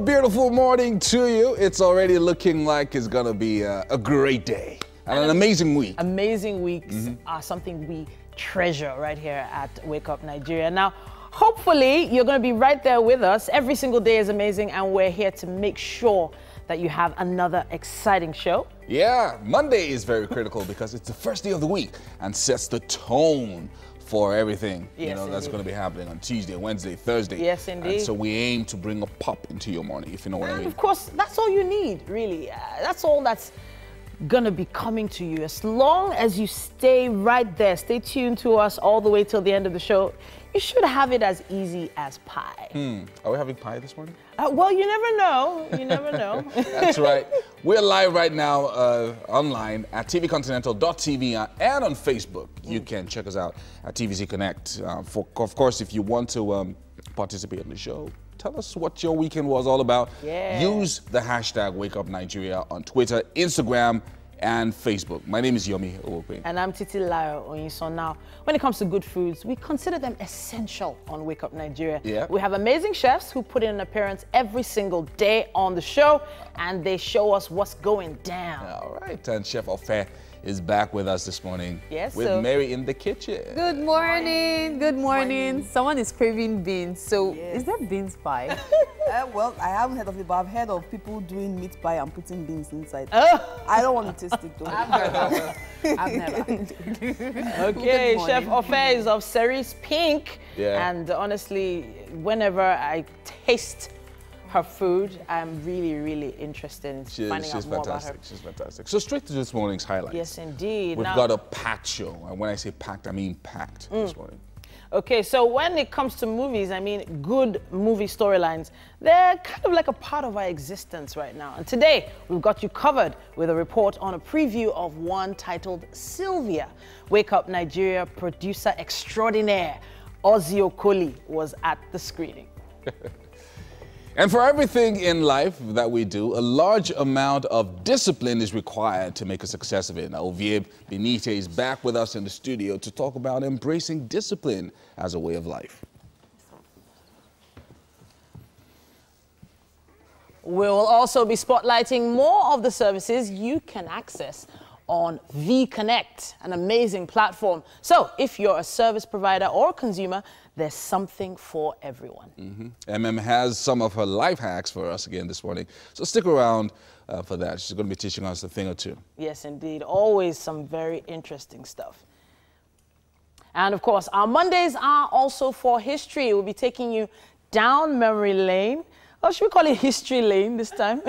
beautiful morning to you. It's already looking like it's gonna be a great day and an amazing week. Amazing weeks are something we treasure right here at Wake Up Nigeria. Now, hopefully you're gonna be right there with us. Every single day is amazing and we're here to make sure that you have another exciting show. Yeah, Monday is very critical because it's the first day of the week and sets the tone for everything, Yes, that's going to be happening on Tuesday, Wednesday, Thursday. Yes, indeed. And so we aim to bring a pop into your morning, if you know what I And mean. of course, that's all you need, really. That's all that's gonna be coming to you. As long as you stay right there, stay tuned to us all the way till the end of the show, you should have it as easy as pie. Are we having pie this morning? Well, you never know. You never know. That's right. We're live right now online at tvcontinental.tv and on Facebook. You can check us out at TVC Connect. Of course, if you want to participate in the show, tell us what your weekend was all about. Yeah. Use the hashtag WakeUpNigeria on Twitter, Instagram, and Facebook. My name is Yomi Owope. And I'm Titi Layo Oyinson. Now, when it comes to good foods, we consider them essential on Wake Up Nigeria. Yeah. We have amazing chefs who put in an appearance every single day on the show, and they show us what's going down. All right, and Chef Ofe is back with us this morning. Yes, with so Mary in the kitchen. Good morning. Good morning. Someone is craving beans. So is that beans pie? Well, I haven't heard of it, but I've heard of people doing meat pie and putting beans inside. Oh. I don't want to taste it though. I've never. Okay, Good Chef morning. Ofe is of Cerise Pink. Yeah. And honestly, whenever I taste her food, I'm really, really interested in finding out She's more about her. fantastic. She's fantastic. So straight to this morning's highlights. Yes, indeed. We've Now- got a packed show. And when I say packed, I mean packed this morning. Okay, so when it comes to movies, I mean, good movie storylines, they're kind of like a part of our existence right now. And today, we've got you covered with a report on a preview of one titled Sylvia. Wake Up Nigeria producer extraordinaire Ozzy Okoli was at the screening. And for everything in life that we do, a large amount of discipline is required to make a success of it. Now, Ovie Benite is back with us in the studio to talk about embracing discipline as a way of life. We'll also be spotlighting more of the services you can access on VConnect, an amazing platform. So if you're a service provider or consumer, there's something for everyone. MM has some of her life hacks for us again this morning. So stick around for that. She's going to be teaching us a thing or two. Yes, indeed. Always some very interesting stuff. And of course, our Mondays are also for history. We'll be taking you down memory lane. Or should we call it history lane this time?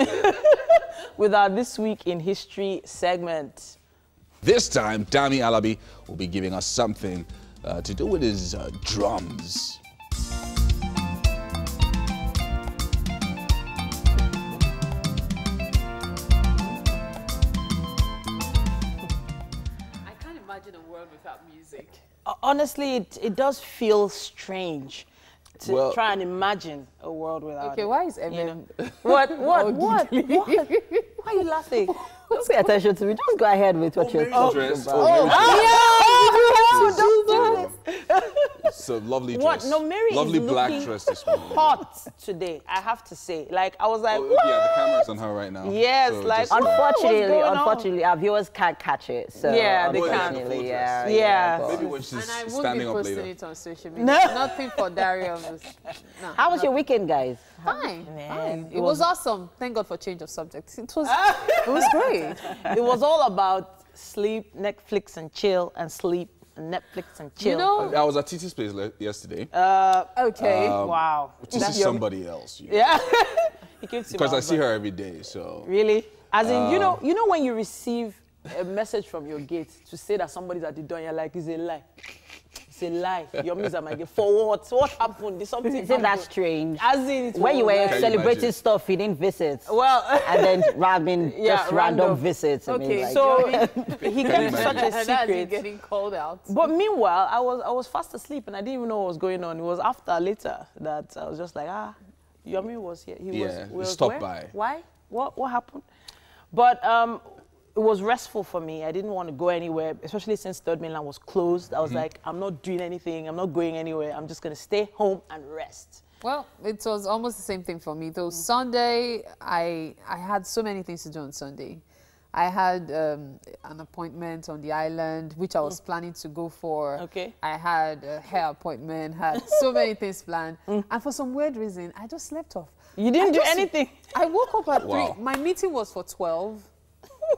With our This Week in History segment. This time, Dami Alabi will be giving us something to do with his drums. I can't imagine a world without music. Honestly, it does feel strange to Well- try and imagine a world without Okay, it. why is You know? MM? What? What? Why are you laughing? Don't pay attention to me. Just go ahead with what you're talking Dress. about. It's a lovely dress. What? No, Mary lovely is black looking dress this morning. hot today, I have to say. Like, I was like, Oh, yeah, the camera's on her right now. Yes, So like, just, Unfortunately, What's going on? unfortunately, our viewers can't catch it. So Yeah, they can't. unfortunately, yeah, Yeah. but- maybe when she's And I won't standing be up posting later. it on social media. No. Nothing for Darius. No, How was your weekend, guys? Fine, Man, fine. it It was was- awesome. Thank God for change of subject. It was great. It was all about sleep, Netflix and chill, and sleep, and Netflix and chill. You know, I was at Titi's place yesterday. okay. Wow. to see somebody else. Yeah. He came to Because my I see husband. her every day, so. Really? As in, you know when you receive a message from your gate to say that somebody's at the door, you're like, it's a lie. It's a lie. Your means at my gate. For what? What happened? Did something Isn't that happen? strange? As in, it When you was were like- Can you celebrating imagine? stuff, you didn't visit. Well, And then Robin Yeah, just random random. visits. I mean, okay, like, so he you kept such imagine? a And that's you secret. getting called out. But meanwhile, I was fast asleep and I didn't even know what was going on. It was after later that I was just like, Yomi was here. He Yeah, he was stopped where? by. Why? What happened? But was restful for me. I didn't want to go anywhere, especially since Third Mainland was closed. I was like, I'm not doing anything. I'm not going anywhere. I'm just going to stay home and rest. Well, it was almost the same thing for me. Though Sunday, I had so many things to do on Sunday. I had an appointment on the island, which I was planning to go for. Okay. I had a hair appointment, had so many things planned. And for some weird reason, I just slept off. You didn't do anything? I woke up at Wow. 3. My meeting was for 12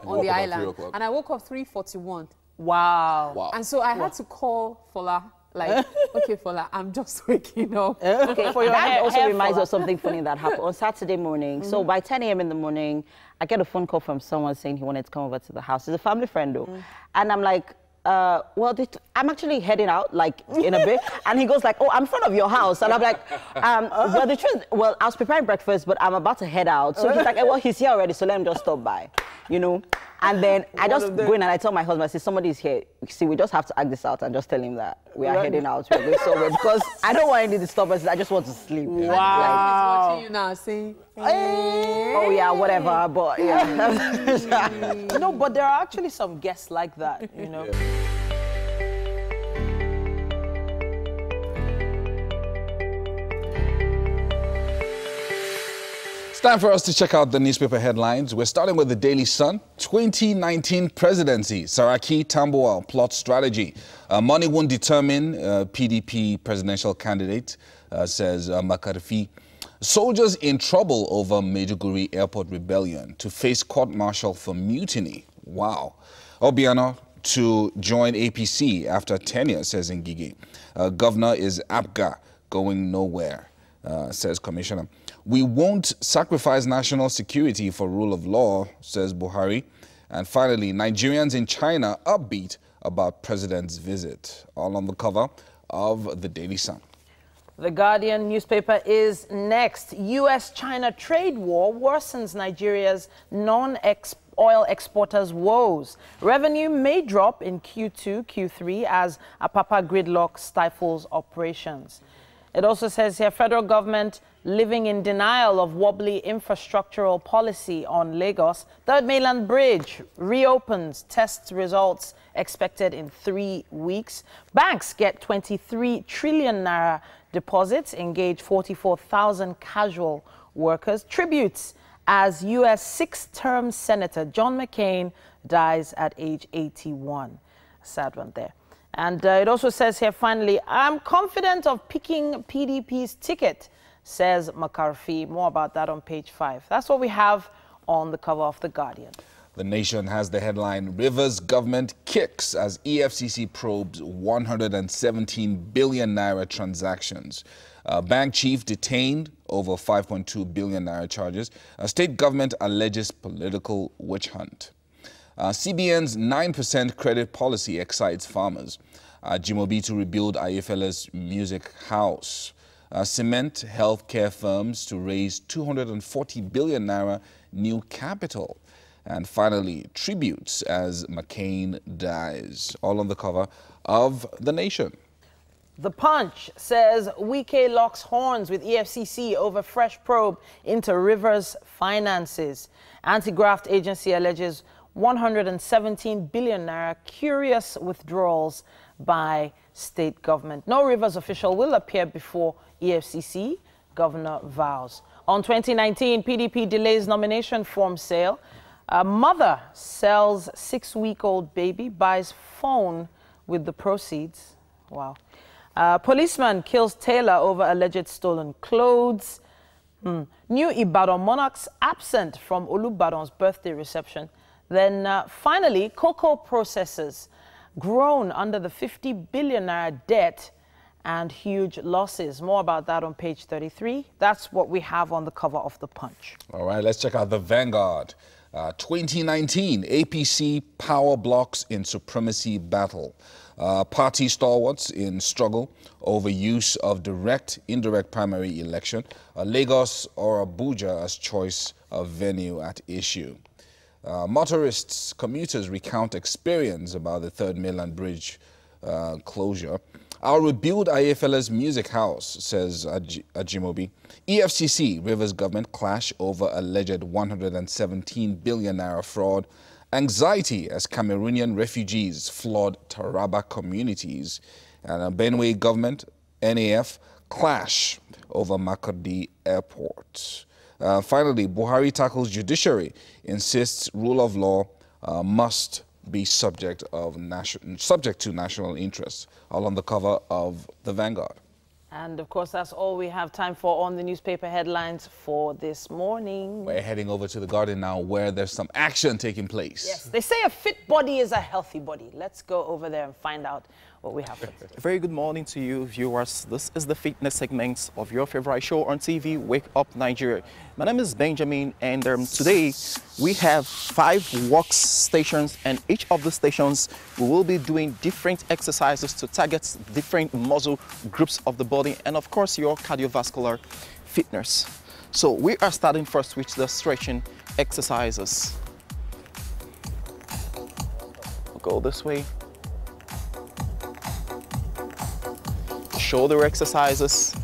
on the island. And I woke up 3:41. Wow. Wow. And so I had to call Fola. Like, okay, Fola, I'm just waking up. Okay, For your that hair- also hair reminds follow. us of something funny that happened on Saturday morning. So by 10 a.m. in the morning, I get a phone call from someone saying he wanted to come over to the house. It's a family friend, though. And I'm like, well, I'm actually heading out, like, in a bit. And he goes like, oh, I'm in front of your house. And I'm like, well, the truth, well, I was preparing breakfast, but I'm about to head out. So he's like, well, he's here already, so let him just stop by, you know? And then I just go in and I tell my husband, I say, somebody's here. See, we just have to act this out and just tell him that we are heading out. We're going somewhere because I don't want any disturbances. I just want to sleep. He's watching you now, see? Oh, yeah, whatever. But, yeah. No, but there are actually some guests like that, you know. Time for us to check out the newspaper headlines. We're starting with the Daily Sun. 2019 presidency, Saraki Tambuwal plot strategy. Money won't determine PDP presidential candidate, says Makarfi. Soldiers in trouble over Maiduguri airport rebellion to face court-martial for mutiny. Wow. Obiano to join APC after tenure, says Ngige. Governor is APGA, going nowhere, says Commissioner. We won't sacrifice national security for rule of law, says Buhari. And finally, Nigerians in China upbeat about president's visit. All on the cover of the Daily Sun. The Guardian newspaper is next. U.S.-China trade war worsens Nigeria's non-oil exporters' woes. Revenue may drop in Q2, Q3 as Apapa gridlock stifles operations. It also says here, federal government living in denial of wobbly infrastructural policy on Lagos. Third Mainland Bridge reopens, test results expected in 3 weeks. Banks get 23 trillion naira deposits, engage 44,000 casual workers. Tributes as U.S. six-term Senator John McCain dies at age 81. Sad one there. And it also says here, finally, I'm confident of picking PDP's ticket, says McCarthy. More about that on page 5. That's what we have on the cover of The Guardian. The Nation has the headline, Rivers government kicks as EFCC probes 117 billion naira transactions. Bank chief detained over 5.2 billion naira charges. State government alleges political witch hunt. CBN's 9% credit policy excites farmers. Jimobi to rebuild Ayefele's music house. Cement healthcare firms to raise 240 billion naira new capital. And finally, tributes as McCain dies. All on the cover of The Nation. The Punch says Wike locks horns with EFCC over fresh probe into Rivers finances. Anti-graft agency alleges 117 billion naira curious withdrawals by state government. No Rivers official will appear before EFCC, governor vows. On 2019, PDP delays nomination form sale. A mother sells 6-week-old baby, buys phone with the proceeds. Wow. Policeman kills tailor over alleged stolen clothes. New Ibadan monarchs absent from Olubadan's birthday reception. Then finally, cocoa processors groan under the 50 billion naira debt and huge losses. More about that on page 33. That's what we have on the cover of The Punch. All right, let's check out the Vanguard. 2019, APC power blocks in supremacy battle. Party stalwarts in struggle over use of indirect primary election. Lagos or Abuja as choice of venue at issue. Motorists, commuters recount experience about the Third Mainland Bridge closure. I'll rebuild Ayefele's music house, says Ajimobi. EFCC, Rivers government clash over alleged 117 billion naira fraud. anxiety as Cameroonian refugees flood Taraba communities. And Benue government, NAF, clash over Makurdi Airport. Finally, Buhari tackles judiciary, insists rule of law must be subject to national interests, all on the cover of the Vanguard. And of course, that's all we have time for on the newspaper headlines for this morning. We're heading over to the Garden now, where there's some action taking place. Yes, they say a fit body is a healthy body. Let's go over there and find out what we have. A very good morning to you, viewers. This is the fitness segment of your favorite show on TV, Wake Up Nigeria. My name is Benjamin, and today we have 5 workstations, and each of the stations we will be doing different exercises to target different muscle groups of the body, and of course your cardiovascular fitness. So we are starting first with the stretching exercises. We'll go this way. Shoulder exercises,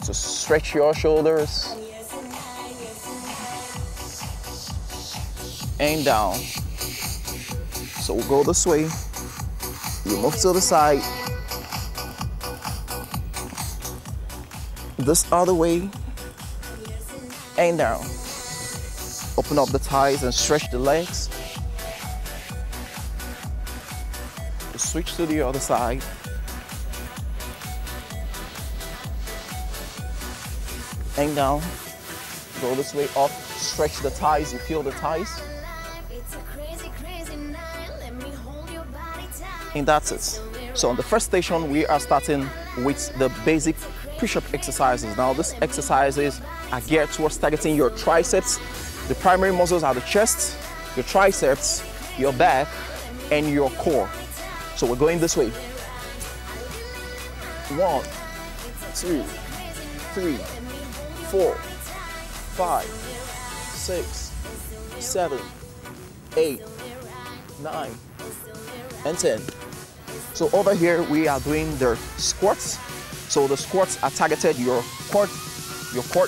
so stretch your shoulders and down. So we'll go this way, you move to the side, this other way and down. Open up the thighs and stretch the legs. Switch to the other side. And down, go this way up, stretch the thighs, you feel the thighs. And that's it. So on the first station, we are starting with the basic push-up exercises. Now these exercises are geared towards targeting your triceps. The primary muscles are the chest, your triceps, your back, and your core. So we're going this way. 1, 2, 3, 4, 5, 6, 7, 8, 9, and 10. So over here we are doing the squats. So the squats are targeted your core,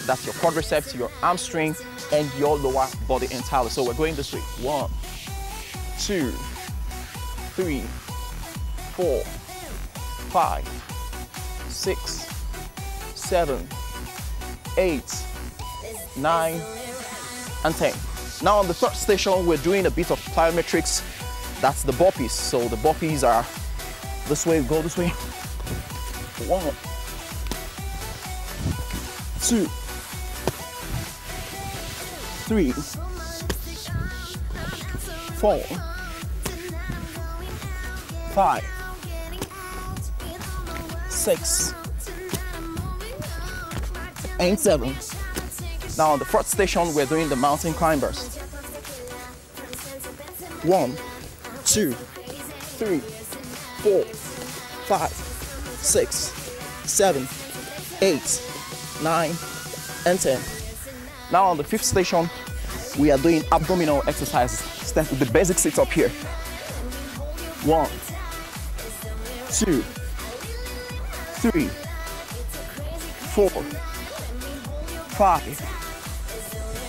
that's your quadriceps, your hamstring, and your lower body entirely. So we're going this way. 1, 2, 3, 4, 5, 6, 7, 8, 9, and 10. Now on the third station, we're doing a bit of plyometrics. That's the burpees. So the burpees are this way, go this way. 1, 2, 3, 4, 5, 6, and 7. Now on the fourth station, we're doing the mountain climbers. 1, 2, 3, 4, 5, 6, 7, 8, 9, and 10. Now on the fifth station, we are doing abdominal exercises. Start with the basic sit up here. 1, 2, 3, 4, 5,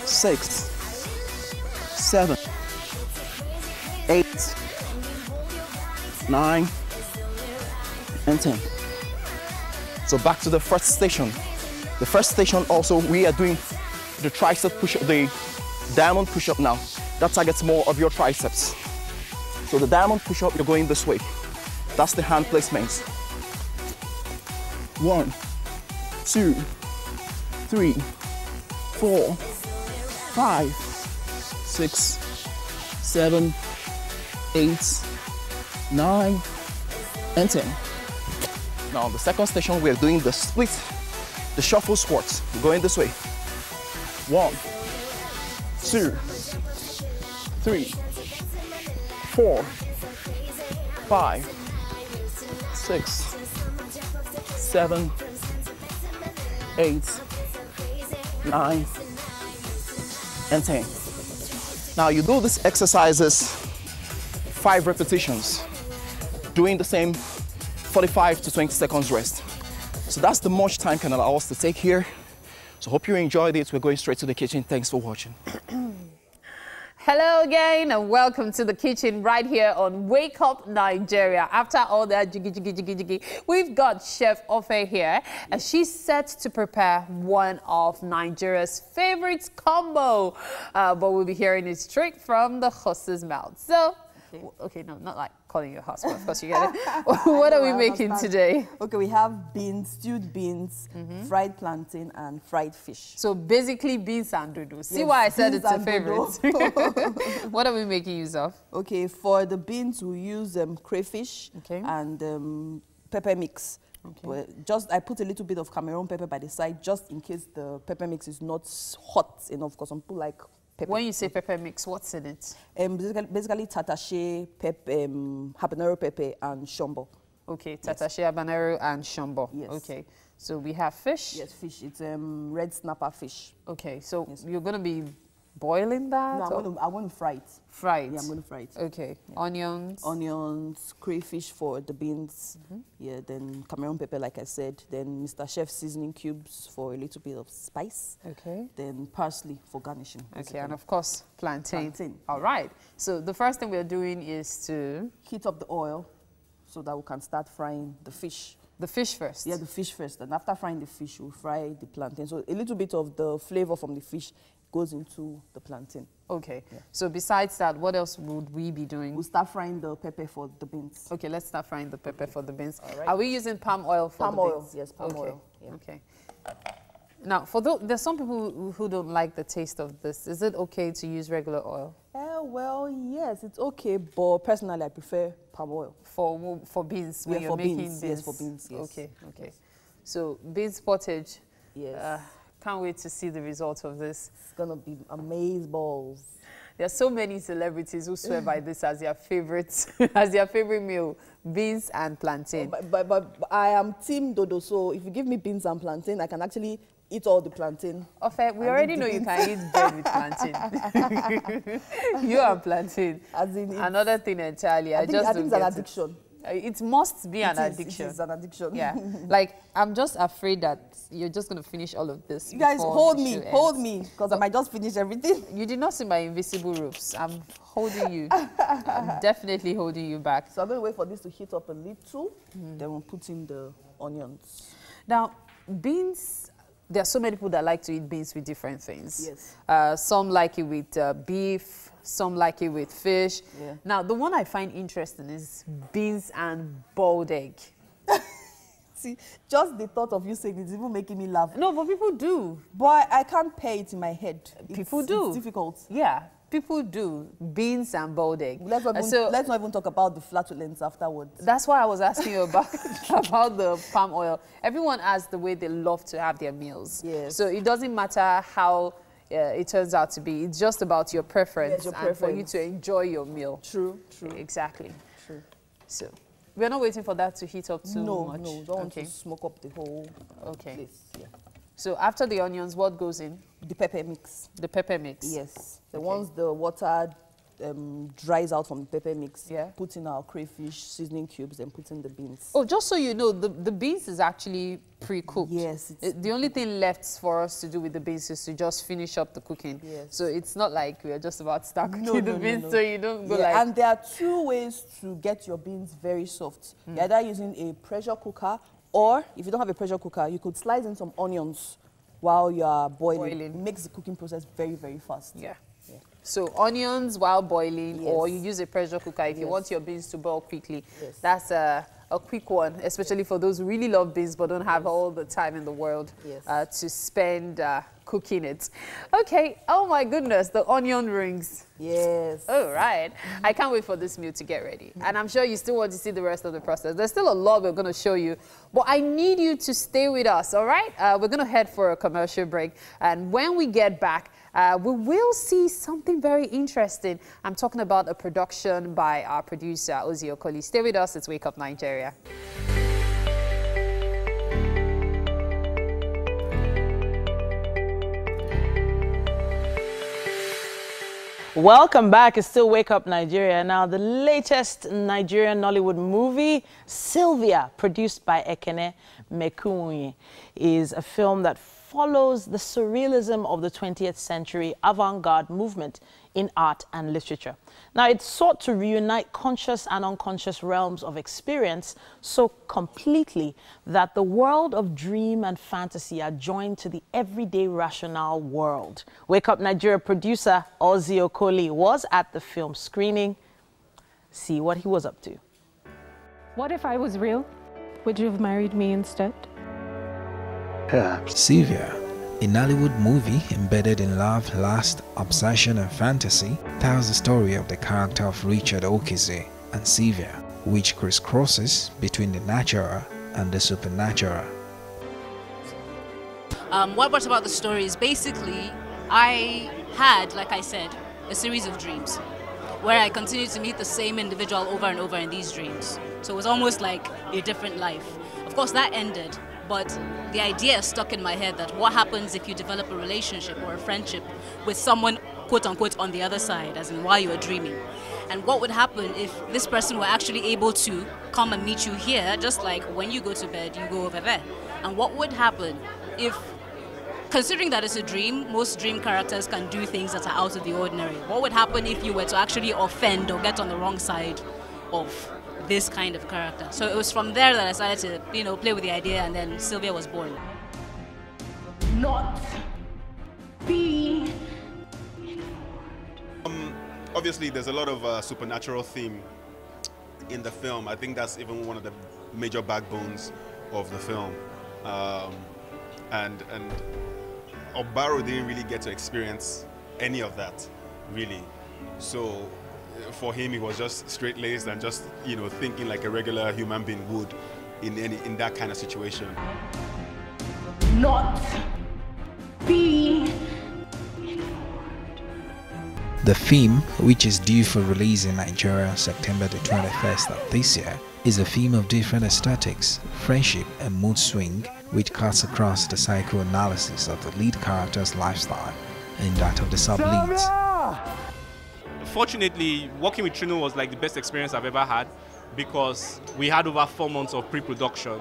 6, 7, 8, 9, and 10. So back to the first station. The first station also, we are doing the tricep push-up, the diamond push-up now. That targets more of your triceps. So the diamond push-up, you're going this way. That's the hand placement. 1, 2, 3, 4, 5, 6, 7, 8, 9, and 10. Now on the second station, we're doing the split, the shuffle squats. We're going this way. 1, 2, 3, 4, 5, 6, 7, 8, 9, and 10. Now you do these exercises 5 repetitions, doing the same 45 to 20 seconds rest. So that's the much time can allow us to take here. So hope you enjoyed it. We're going straight to the kitchen. Thanks for watching. Hello again and welcome to the kitchen right here on Wake Up Nigeria. After all that jiggy, we've got Chef Ofe here and she's set to prepare one of Nigeria's favorite combo. But we'll be hearing it straight from the horse's mouth. So, okay, no, not like calling your husband, of course you get it. What are we making today? Okay, we have beans, stewed beans, fried plantain, and fried fish. So basically beans and dodo. See Yes, why I said beans it's a and favorite. What are we making use of? Okay, for the beans, we use crayfish and pepper mix. Okay. Just I put a little bit of Cameroon pepper by the side, just in case the pepper mix is not hot enough, because some people like pepper. When you say pepper mix, what's in it? Basically tatache, pepper, habanero pepper, and shombo. Okay, tatache, habanero, and shombo. Yes. Okay, so we have fish. Yes, fish. It's red snapper fish. Okay, so you're gonna be boiling that? No, I want to fry it. Fry it? Yeah, I'm going to fry it. Okay, onions? Onions, crayfish for the beans. Yeah, then Cameroon pepper, like I said. Then Mr. Chef seasoning cubes for a little bit of spice. Okay. Then parsley for garnishing. Okay, and of course, plantain. Plantain. All right. So the first thing we're doing is to heat up the oil so that we can start frying the fish. The fish first? Yeah, the fish first. And after frying the fish, we'll fry the plantain. So a little bit of the flavor from the fish goes into the plantain. Okay. Yeah. So besides that, what else would we be doing? We'll start frying the pepper for the beans. Okay, let's start frying the pepper for the beans. All right. Are we using palm oil for the beans? Palm oil, yes, palm oil. Yeah. Okay. Now, there's some people who don't like the taste of this. Is it okay to use regular oil? Well, yes, it's okay, but personally, I prefer palm oil. For beans, when you're making beans? Yes, for beans, yes. Okay, okay. Yes. So, beans pottage. Yes. Can't wait to see the result of this. It's going to be amazing balls. There are so many celebrities who swear by this as their favorite, as their favorite meal, beans and plantain. But I am team dodo, so if you give me beans and plantain, I can actually eat all the plantain. Ofe, we already know you can eat bread with plantain. You and plantain. As in another thing entirely. I think it's an addiction. It must be an addiction. It is an addiction. Yeah. Like, I'm just afraid that you're just going to finish all of this. You guys, hold me, because I might just finish everything. You did not see my invisible roofs. I'm holding you. I'm definitely holding you back. So I'm going to wait for this to heat up a little. Then we'll put in the onions. Now, beans, there are so many people that like to eat beans with different things. Yes. Some like it with beef. Some like it with fish. Yeah. Now, the one I find interesting is beans and boiled egg. See, just the thought of you saying it's even making me laugh. No, but people do. But I can't pay it in my head. People do. It's difficult. Yeah, people do. Beans and boiled egg. Let's not even talk about the flatulence afterwards. That's why I was asking you about, about the palm oil. Everyone has the way they love to have their meals. Yes. So it doesn't matter how it turns out to be. It's just about your preference, yes, your and for you to enjoy your meal. True. Exactly. True. So we're not waiting for that to heat up too much. No, don't want to smoke up the whole place. Yeah. So after the onions, what goes in? The pepper mix. The pepper mix. Yes. So once the water dries out from the pepper mix, put in our crayfish seasoning cubes and put in the beans. Oh, just so you know, the beans is actually pre-cooked. Yes. The only thing left for us to do with the beans is to just finish up the cooking. Yes. So it's not like we're just about to start cooking the beans, so you don't go like... And there are two ways to get your beans very soft. You're either using a pressure cooker, or if you don't have a pressure cooker, you could slice in some onions while you are boiling. It makes the cooking process very, very fast. Yeah. So onions while boiling, or you use a pressure cooker if you want your beans to boil quickly. That's a quick one, especially for those who really love beans but don't have all the time in the world to spend cooking it. Okay, oh my goodness, the onion rings. Yes. All right. I can't wait for this meal to get ready. And I'm sure you still want to see the rest of the process. There's still a lot we're going to show you, but I need you to stay with us, all right? We're going to head for a commercial break. And when we get back, we will see something very interesting. I'm talking about a production by our producer, Ozzy Okoli. Stay with us. It's Wake Up Nigeria. Welcome back. It's still Wake Up Nigeria. Now, the latest Nigerian Nollywood movie, Sylvia, produced by Ekene Mekunyi, is a film that follows the surrealism of the 20th century avant-garde movement in art and literature. Now, it sought to reunite conscious and unconscious realms of experience so completely that the world of dream and fantasy are joined to the everyday rationale world. Wake Up Nigeria producer Ozzy Okoli was at the film screening. See what he was up to. What if I was real? Would you have married me instead? Sylvia, a Nollywood movie embedded in love, lust, obsession and fantasy, tells the story of the character of Richard Okezie and Sylvia, which crisscrosses between the natural and the supernatural. What brought about the story is basically I had, like I said, a series of dreams where I continued to meet the same individual over and over in these dreams. So it was almost like a different life. Of course, that ended, but the idea stuck in my head that what happens if you develop a relationship or a friendship with someone, quote unquote, on the other side, as in while you are dreaming. And what would happen if this person were actually able to come and meet you here, just like when you go to bed, you go over there. And what would happen if, considering that it's a dream, most dream characters can do things that are out of the ordinary. What would happen if you were to actually offend or get on the wrong side of this kind of character? So it was from there that I started to, play with the idea, and then Sylvia was born. Not be. Obviously, there's a lot of supernatural theme in the film. I think that's even one of the major backbones of the film. And Obaro didn't really get to experience any of that, really. So for him, he was just straight-laced and just, thinking like a regular human being would in that kind of situation. Not be. The film, which is due for release in Nigeria September the 21st of this year, is a theme of different aesthetics, friendship and mood swing, which cuts across the psychoanalysis of the lead character's lifestyle and that of the sub-leads. Fortunately, working with Trino was like the best experience I've ever had, because we had over 4 months of pre-production.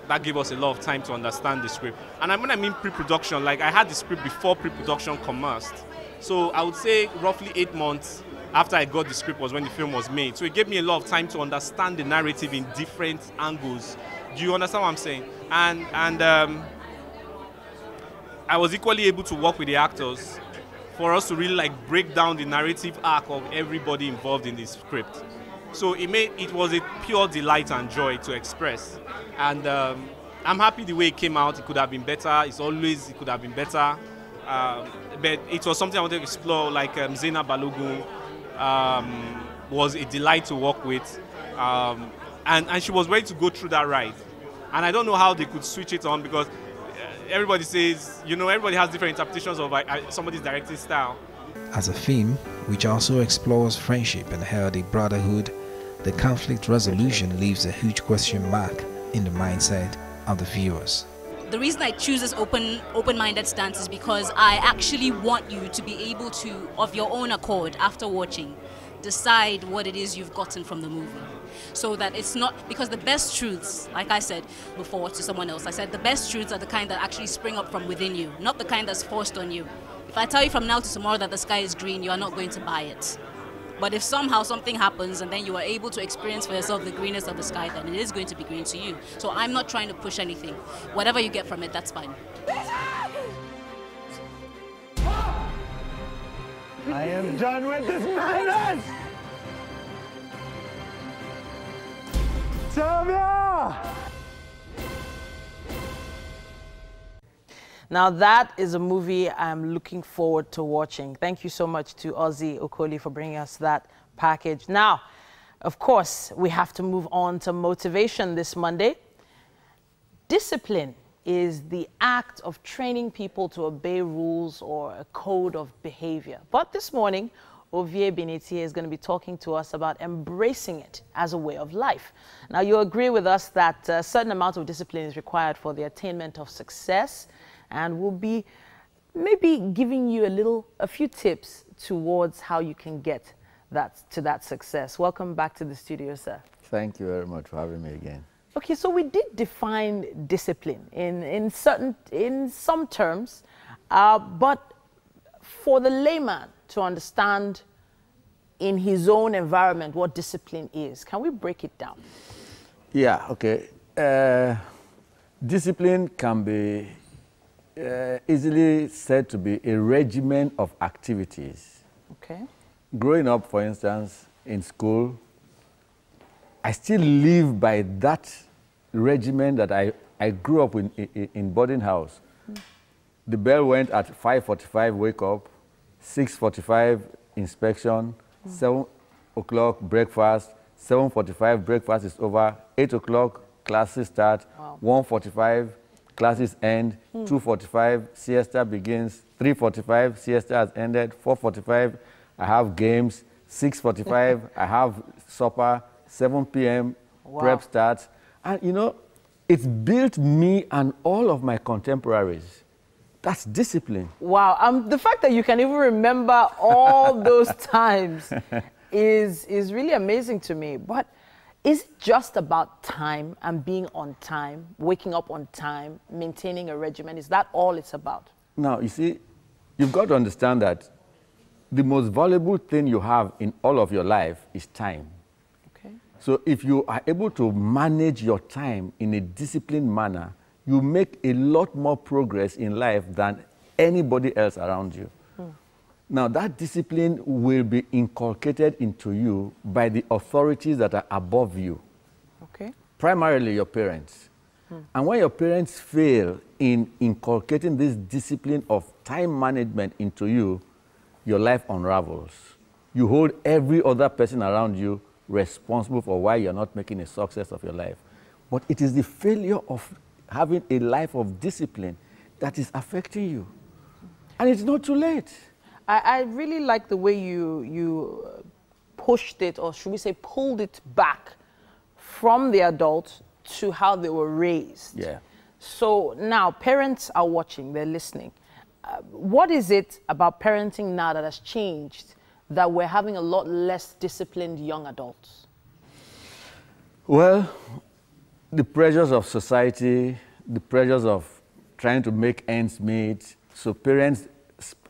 That gave us a lot of time to understand the script. And when I mean pre-production, like I had the script before pre-production commenced. So I would say roughly 8 months after I got the script was when the film was made. So it gave me a lot of time to understand the narrative in different angles. Do you understand what I'm saying? And I was equally able to work with the actors for us to really like break down the narrative arc of everybody involved in this script. So it was a pure delight and joy to express. And I'm happy the way it came out. It could have been better. It could have been better. But it was something I wanted to explore, like Zena Balogun was a delight to work with. And she was ready to go through that ride. And I don't know how they could switch it on, because everybody says, everybody has different interpretations of somebody's directing style. As a film, which also explores friendship and healthy brotherhood, the conflict resolution leaves a huge question mark in the mindset of the viewers. The reason I choose this open-minded stance is because I actually want you to be able to, of your own accord, after watching, decide what it is you've gotten from the movie. So that it's not, because the best truths, like I said before to someone else, I said the best truths are the kind that actually spring up from within you, not the kind that's forced on you. If I tell you from now to tomorrow that the sky is green, you are not going to buy it. But if somehow something happens and then you are able to experience for yourself the greenness of the sky, then it is going to be green to you. So I'm not trying to push anything. Whatever you get from it, that's fine. I am done with this madness! Sylvia! Now that is a movie I'm looking forward to watching. Thank you so much to Ozzy Okoli for bringing us that package. Now, of course, we have to move on to motivation this Monday. Discipline is the act of training people to obey rules or a code of behavior. But this morning, Ovie Benetier is going to be talking to us about embracing it as a way of life. Now, you agree with us that a certain amount of discipline is required for the attainment of success, and we'll be maybe giving you a few tips towards how you can get to that success. Welcome back to the studio, sir. Thank you very much for having me again. Okay, so we did define discipline in some terms, but for the layman to understand in his own environment what discipline is, can we break it down? Yeah, okay. Discipline can be easily said to be a regimen of activities. Okay. Growing up, for instance, in school, I still live by that regimen that I grew up in boarding house. The bell went at 5:45, wake up, 6:45, inspection, 7 o'clock, breakfast, 7:45, breakfast is over, 8 o'clock, classes start, 1:45, classes end, 2:45, siesta begins, 3:45, siesta has ended, 4:45, I have games, 6:45, I have supper, 7 p.m., prep starts. And you know, it's built me and all of my contemporaries. That's discipline. Wow, the fact that you can even remember all those times is really amazing to me. But is it just about time and being on time, waking up on time, maintaining a regimen? Is that all it's about? Now, you see, you've got to understand that the most valuable thing you have in all of your life is time. Okay. So if you are able to manage your time in a disciplined manner, you make a lot more progress in life than anybody else around you. Now, that discipline will be inculcated into you by the authorities that are above you. Okay. Primarily your parents. And when your parents fail in inculcating this discipline of time management into you, your life unravels. You hold every other person around you responsible for why you're not making a success of your life. But it is the failure of having a life of discipline that is affecting you. And it's not too late. I really like the way you pushed it, or should we say pulled it back from the adult to how they were raised. Yeah. So now parents are watching, they're listening. What is it about parenting now that has changed that we're having a lot less disciplined young adults? Well, the pressures of society, the pressures of trying to make ends meet, so parents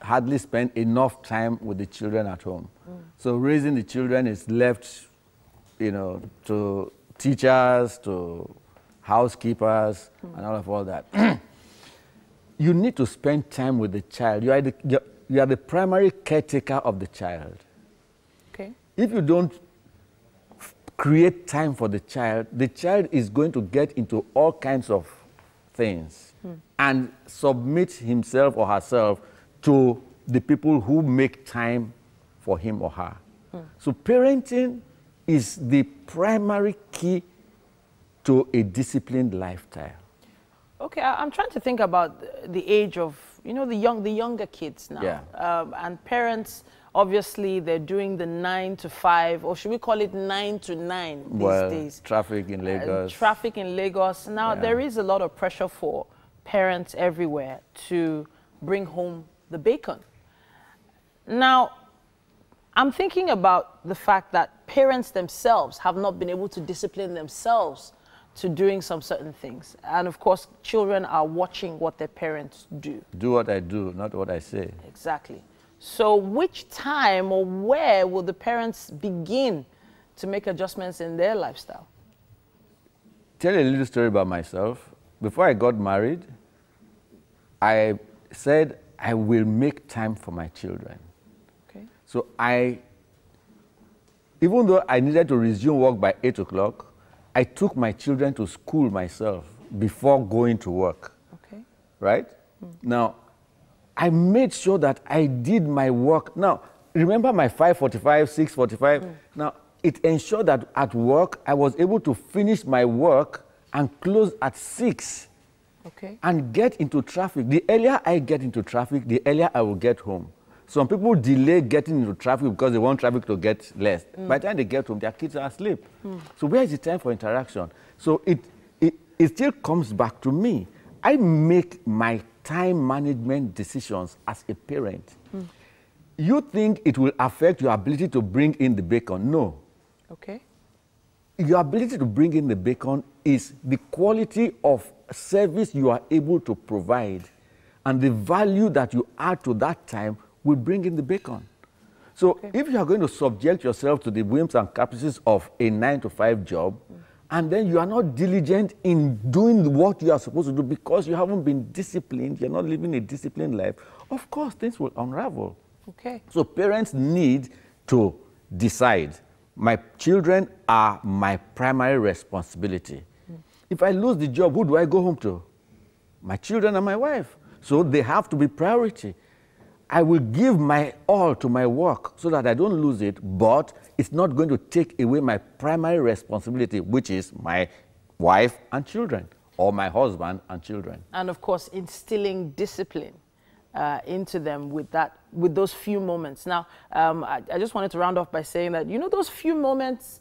hardly spend enough time with the children at home. So raising the children is left, you know, to teachers, to housekeepers, and all that. You need to spend time with the child. You are the primary caretaker of the child. Okay. If you don't create time for the child is going to get into all kinds of things and submit himself or herself to the people who make time for him or her. So parenting is the primary key to a disciplined lifestyle. Okay, I'm trying to think about the age of, you know, the younger kids now. Yeah. And parents, obviously, they're doing the 9 to 5, or should we call it 9 to 9 these days? Traffic in Lagos. Traffic in Lagos. Now, there is a lot of pressure for parents everywhere to bring home the bacon. Now, I'm thinking about the fact that parents themselves have not been able to discipline themselves to doing some certain things. And of course, children are watching what their parents do. Do what I do, not what I say. Exactly. So which time or where will the parents begin to make adjustments in their lifestyle? Tell you a little story about myself. Before I got married, I said I will make time for my children. Okay. So even though I needed to resume work by 8 o'clock, I took my children to school myself before going to work. Okay. Right? Now, I made sure that I did my work. Now, remember my 5:45, 6:45? Now, it ensured that at work, I was able to finish my work and close at 6. Okay. And get into traffic. The earlier I get into traffic, the earlier I will get home. Some people delay getting into traffic because they want traffic to get less. By the time they get home, their kids are asleep. So where is the time for interaction? So it still comes back to me. I make my time management decisions as a parent. You think it will affect your ability to bring in the bacon? No. Okay. Your ability to bring in the bacon is the quality of service you are able to provide, and the value that you add to that time will bring in the bacon. So if you are going to subject yourself to the whims and caprices of a 9-to-5 job, and then you are not diligent in doing what you are supposed to do because you haven't been disciplined, you're not living a disciplined life, of course things will unravel. Okay. So parents need to decide, my children are my primary responsibility. If I lose the job, who do I go home to? My children and my wife. So they have to be priority. I will give my all to my work so that I don't lose it, but it's not going to take away my primary responsibility, which is my wife and children, or my husband and children. And of course, instilling discipline into them with those few moments. Now, I just wanted to round off by saying that, you know, those few moments,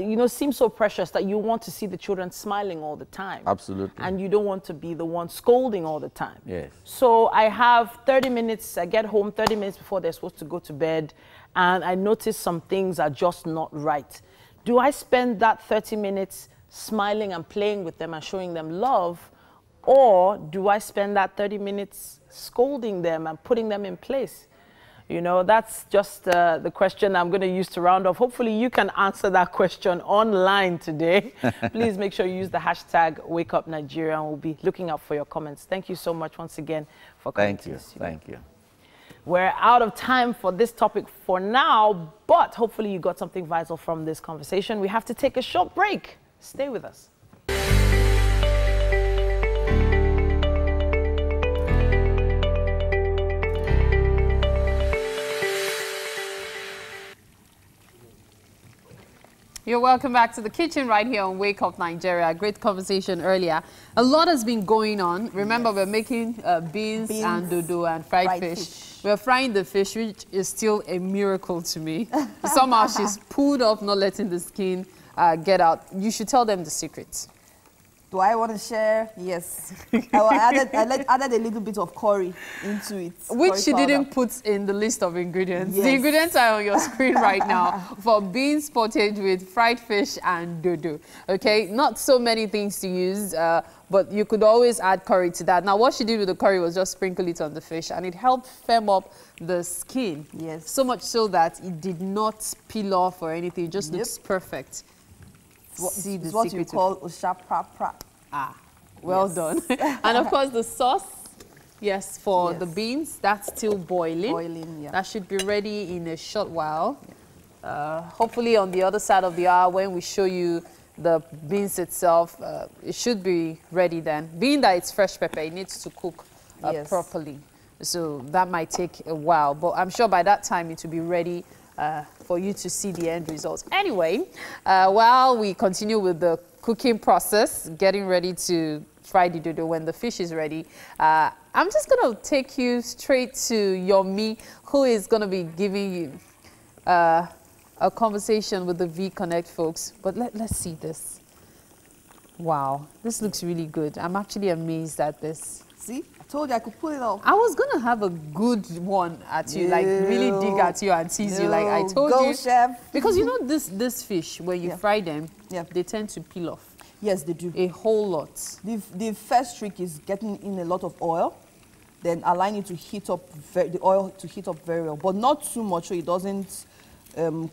you know, seem so precious that you want to see the children smiling all the time. Absolutely. And you don't want to be the one scolding all the time. Yes. So I have 30 minutes, I get home 30 minutes before they're supposed to go to bed, and I notice some things are just not right. Do I spend that 30 minutes smiling and playing with them and showing them love, or do I spend that 30 minutes scolding them and putting them in place? You know, that's just the question I'm going to use to round off. Hopefully you can answer that question online today. Please make sure you use the hashtag WakeUpNigeria, and we'll be looking out for your comments. Thank you so much once again for coming to the studio. Thank you. We're out of time for this topic for now, but hopefully you got something vital from this conversation. We have to take a short break. Stay with us. You're welcome back to the kitchen right here on Wake Up Nigeria. Great conversation earlier. A lot has been going on. Remember, we're making beans and dodo and fried fish. We're frying the fish, which is still a miracle to me. Somehow she's pulled off, not letting the skin get out. You should tell them the secret. Do I want to share? Yes. I added a little bit of curry into it. Which she didn't put in the list of ingredients. Yes. The ingredients are on your screen right now for beans pottage with fried fish and dodo. Okay, not so many things to use, but you could always add curry to that. Now, what she did with the curry was just sprinkle it on the fish, and it helped firm up the skin. Yes. So much so that it did not peel off or anything. It just looks perfect. It's what you call ushapapra. Ah, well done. And of course the sauce, yes, for the beans, that's still boiling. Boiling, yeah. That should be ready in a short while. Hopefully on the other side of the hour, when we show you the beans itself, it should be ready then. Being that it's fresh pepper, it needs to cook properly. So that might take a while, but I'm sure by that time it will be ready for you to see the end results. Anyway, while we continue with the cooking process, getting ready to fry the dodo when the fish is ready, I'm just going to take you straight to Yomi, who is going to be giving you a conversation with the V Connect folks. But let's see this. Wow, this looks really good. I'm actually amazed at this. See? Told you I could pull it off. I was gonna have a good one at you, like really dig at you and tease you, like I told you. Chef. Because you know this fish, when you fry them, they tend to peel off. Yes, they do. A whole lot. The first trick is getting in a lot of oil, then allowing it to heat up, the oil to heat up very well, but not too much so it doesn't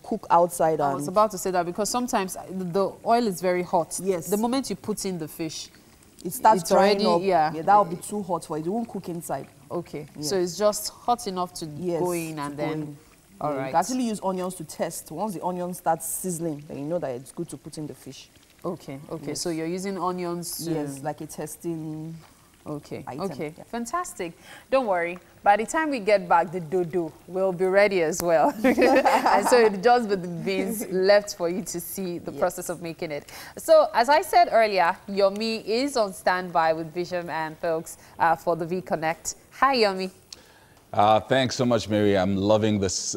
cook outside. I was about to say that because sometimes the oil is very hot. Yes. The moment you put in the fish, it starts drying up. Yeah, that will be too hot for it. It won't cook inside. Okay, so it's just hot enough to go in and then. All right. You can actually use onions to test. Once the onion starts sizzling, then you know that it's good to put in the fish. Okay, okay. So you're using onions to... Yes, like a testing item. Okay, fantastic. Don't worry. By the time we get back, the dodo will be ready as well. And so it's just with the beans left for you to see the process of making it. So as I said earlier, Yomi is on standby with Vision and folks for the V Connect. Hi, Yomi. Thanks so much, Mary. I'm loving this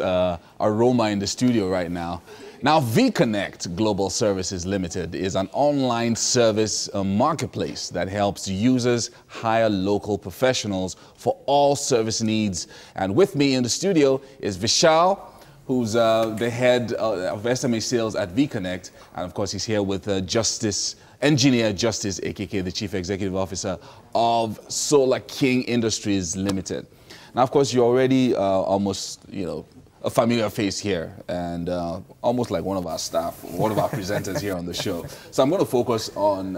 aroma in the studio right now. Now, V-Connect Global Services Limited is an online service marketplace that helps users hire local professionals for all service needs. And with me in the studio is Vishal, who's the head of SMA sales at V-Connect. And of course, he's here with Justice Engineer Justice, aka the Chief Executive Officer of Solar King Industries Limited. Now, of course, you're already almost, a familiar face here, and almost like one of our staff, one of our presenters here on the show. So I'm going to focus on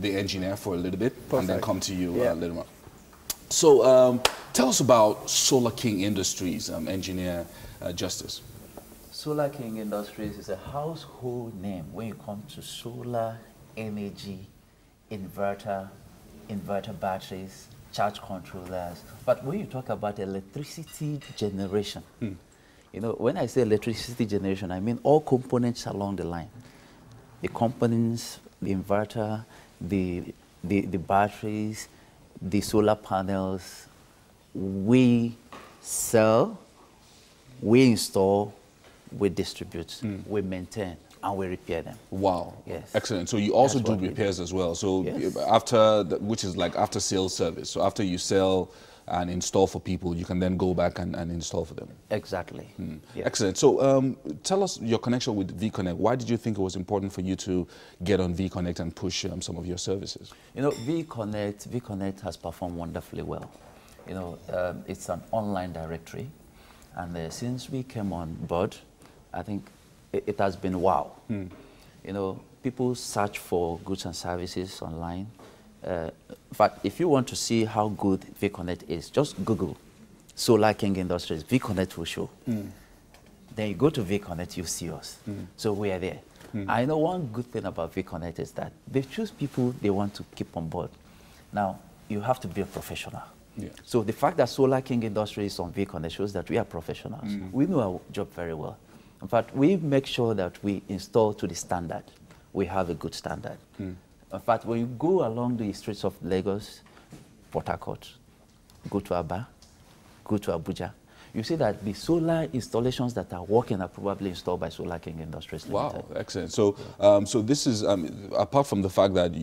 the engineer for a little bit, and then come to you a little more. So tell us about Solar King Industries, Engineer Justice. Solar King Industries is a household name when you come to solar energy, inverter batteries, charge controllers. But when you talk about electricity generation, when I say electricity generation, I mean all components along the line. The components, the inverter, the batteries, the solar panels, we sell, we install, we distribute, we maintain, and we repair them. Wow. Yes. Excellent. So you also do repairs as well. So which is like after sales service. So after you sell and install for people, you can then go back and install for them. Exactly. Yes. Excellent. So tell us your connection with vConnect. Why did you think it was important for you to get on vConnect and push some of your services? vConnect has performed wonderfully well. It's an online directory, and since we came on board, I think it has been wow. People search for goods and services online. In fact, if you want to see how good vConnect is, just Google Solar King Industries. vConnect will show. Then you go to vConnect, you see us. So we are there. I know one good thing about vConnect is that they choose people they want to keep on board. Now, you have to be a professional. So the fact that Solar King Industries is on vConnect shows that we are professionals. We know our job very well. In fact, we make sure that we install to the standard. We have a good standard. In fact, when you go along the streets of Lagos, Port Harcourt, go to Aba, go to Abuja, you see that the solar installations that are working are probably installed by Solar King Industries Limited. Wow, excellent. So, so this is apart from the fact that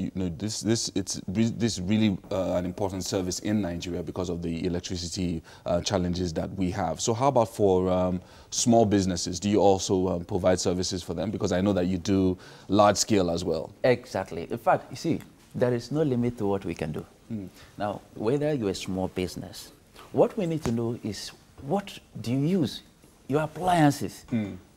this really an important service in Nigeria because of the electricity challenges that we have. So, how about for small businesses? Do you also provide services for them? Because I know that you do large scale as well. Exactly. In fact, you see, there is no limit to what we can do. Now, whether you're a small business, what we need to know is what do you use? Your appliances.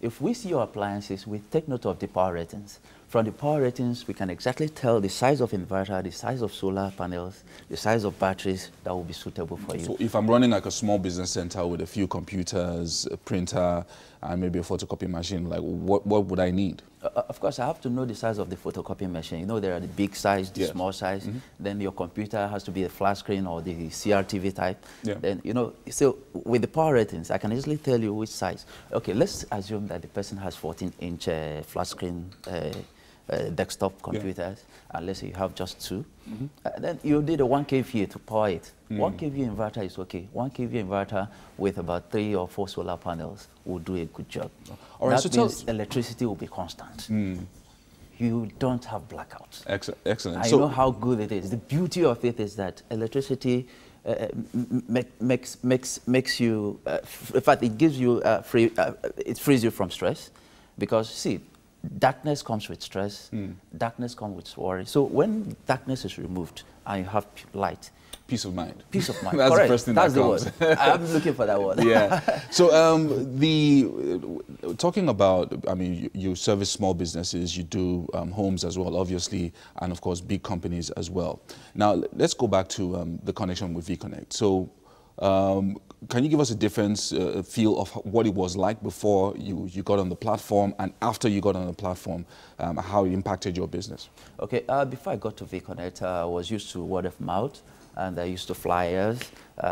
If we see your appliances, we take note of the power ratings. From the power ratings, we can exactly tell the size of inverter, the size of solar panels, the size of batteries that will be suitable for you. So if I'm running like a small business center with a few computers, a printer, and maybe a photocopy machine, like what would I need? Of course, I have to know the size of the photocopy machine. There are the big size, the small size. Then your computer has to be a flat screen or the CRTV type. Then, so with the power ratings, I can easily tell you which size. Okay, let's assume that the person has 14-inch flat screen desktop computers, and let's say you have just two. Then you need a 1 kVA to power it. 1 kVA inverter is okay. 1 kVA inverter with about 3 or 4 solar panels will do a good job. All right, that means electricity will be constant. You don't have blackouts. Excellent. I know how good it is. The beauty of it is that electricity makes you, in fact, it gives you it frees you from stress, because see, darkness comes with stress, darkness comes with worry. So when darkness is removed and you have light, peace of mind. Peace of mind. That's correct. The first thing That's that comes. The word. I'm looking for that word. Yeah. So talking about, I mean, you service small businesses, you do homes as well, obviously, and of course big companies as well. Now let's go back to the connection with vConnect. So can you give us a difference, feel of what it was like before you got on the platform and after you got on the platform, how it impacted your business? Okay, before I got to vConnect, I was used to word of mouth, and I used to flyers.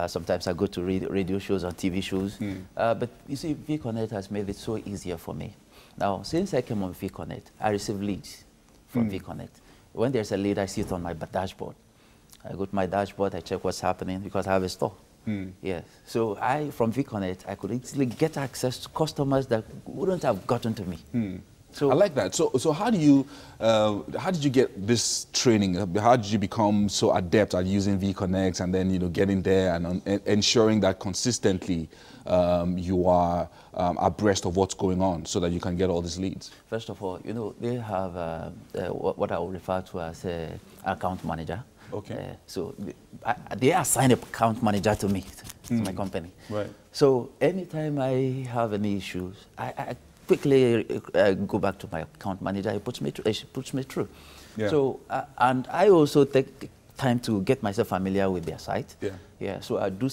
Sometimes I go to radio shows and TV shows. But you see, vConnect has made it so easier for me. Now, since I came on vConnect, I receive leads from vConnect. When there's a lead, I see it on my dashboard. I go to my dashboard, I check what's happening because I have a store. Yes. So from vConnect, I could easily get access to customers that wouldn't have gotten to me. I like that. So how did you get this training? How did you become so adept at using vConnect and then getting there and ensuring that consistently you are abreast of what's going on so that you can get all these leads? First of all, they have what I would refer to as an account manager. Okay. So they assign an account manager to me, to my company. Right. So anytime I have any issues, I quickly go back to my account manager. He puts me through. Yeah. So and I also take time to get myself familiar with their site. Yeah. Yeah. So I do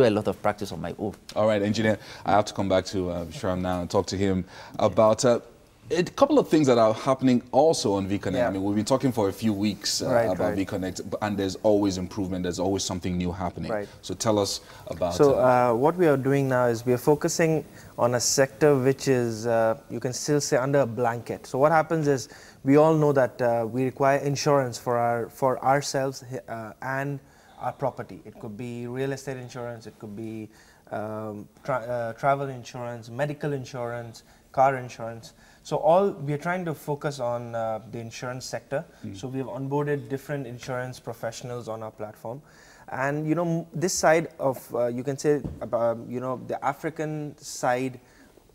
a lot of practice on my own. All right, engineer. I have to come back to Shram now and talk to him about a couple of things that are happening also on vConnect. Yeah. I mean, we've been talking for a few weeks about vConnect, and there's always improvement. There's always something new happening. Right. So tell us about. So what we are doing now is we are focusing on a sector which is, you can still say, under a blanket. So what happens is we all know that we require insurance for ourselves and our property. It could be real estate insurance. It could be travel insurance, medical insurance, car insurance. So we are trying to focus on the insurance sector. So we have onboarded different insurance professionals on our platform. And this side of, you can say, the African side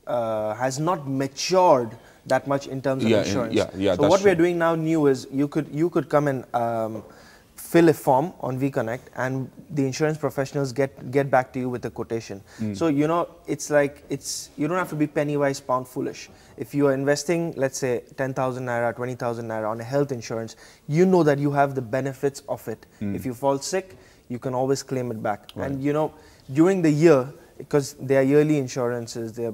has not matured that much in terms of insurance. So what we're doing now new is you could come and fill a form on vConnect, and the insurance professionals get back to you with a quotation. So it's like you don't have to be penny wise pound foolish. If you are investing, let's say 10,000 naira, 20,000 naira on a health insurance, you know that you have the benefits of it. If you fall sick, you can always claim it back. Right. And during the year, because they are yearly insurances, they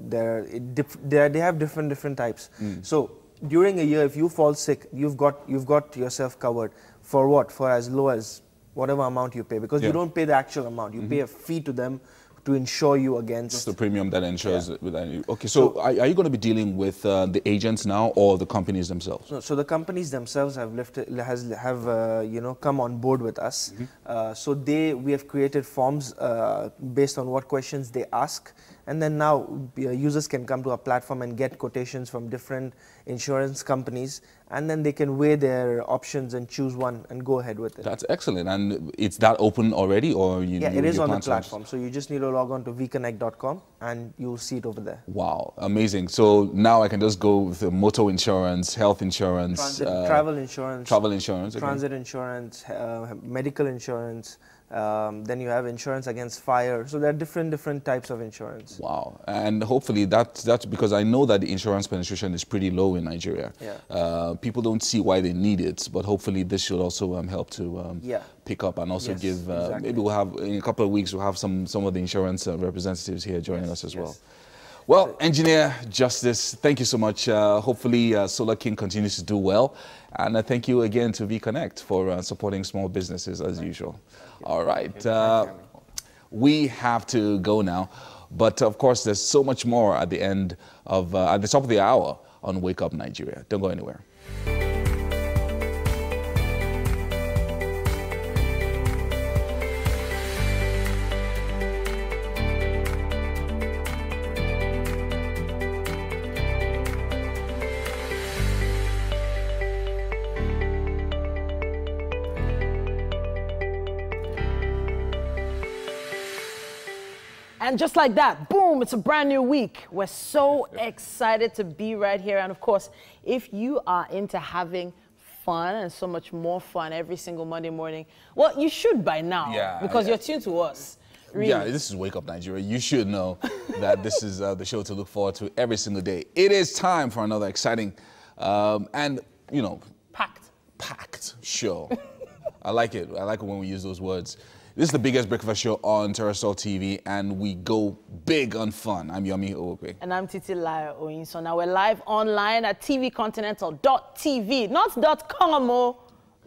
have different types. So during a year, if you fall sick, you've got yourself covered. For what? For as low as whatever amount you pay, because you don't pay the actual amount. You pay a fee to them to insure you against. Just the premium that insures it. Okay, so are you going to be dealing with the agents now or the companies themselves? No, so the companies themselves have come on board with us. So we have created forms based on what questions they ask, and then now users can come to our platform and get quotations from different insurance companies, and then they can weigh their options and choose one and go ahead with it. That's excellent. And it's that open already, or it is on the platform. So you just need to log on to vconnect.com and you'll see it over there. Wow, amazing. So now I can just go with the motor insurance, health insurance, travel insurance, okay. Transit insurance, medical insurance. Then you have insurance against fire. So there are different types of insurance. Wow. And hopefully that's because I know that the insurance penetration is pretty low in Nigeria. People don't see why they need it, but hopefully this should also help to pick up and also give, maybe we'll have, in a couple of weeks, we'll have some of the insurance representatives here joining us as well. Well, Engineer Justice, thank you so much. Hopefully Solar King continues to do well. And thank you again to vConnect for supporting small businesses as usual. All right. We have to go now. But of course, there's so much more at the end of, at the top of the hour on Wake Up Nigeria. Don't go anywhere. And just like that, boom, it's a brand new week. We're so excited to be right here. And of course, if you are into having fun and so much more fun every single Monday morning, well, you should by now, because you're tuned to us. Really. Yeah, this is Wake Up Nigeria. You should know that this is the show to look forward to every single day. It is time for another exciting and, packed show. I like it. I like it when we use those words. This is the biggest breakfast show on Terrestrial TV, and we go big on fun. I'm Yomi Owokwe. And I'm Titilayo Oyinso. Now we're live online at tvcontinental.tv, not .com,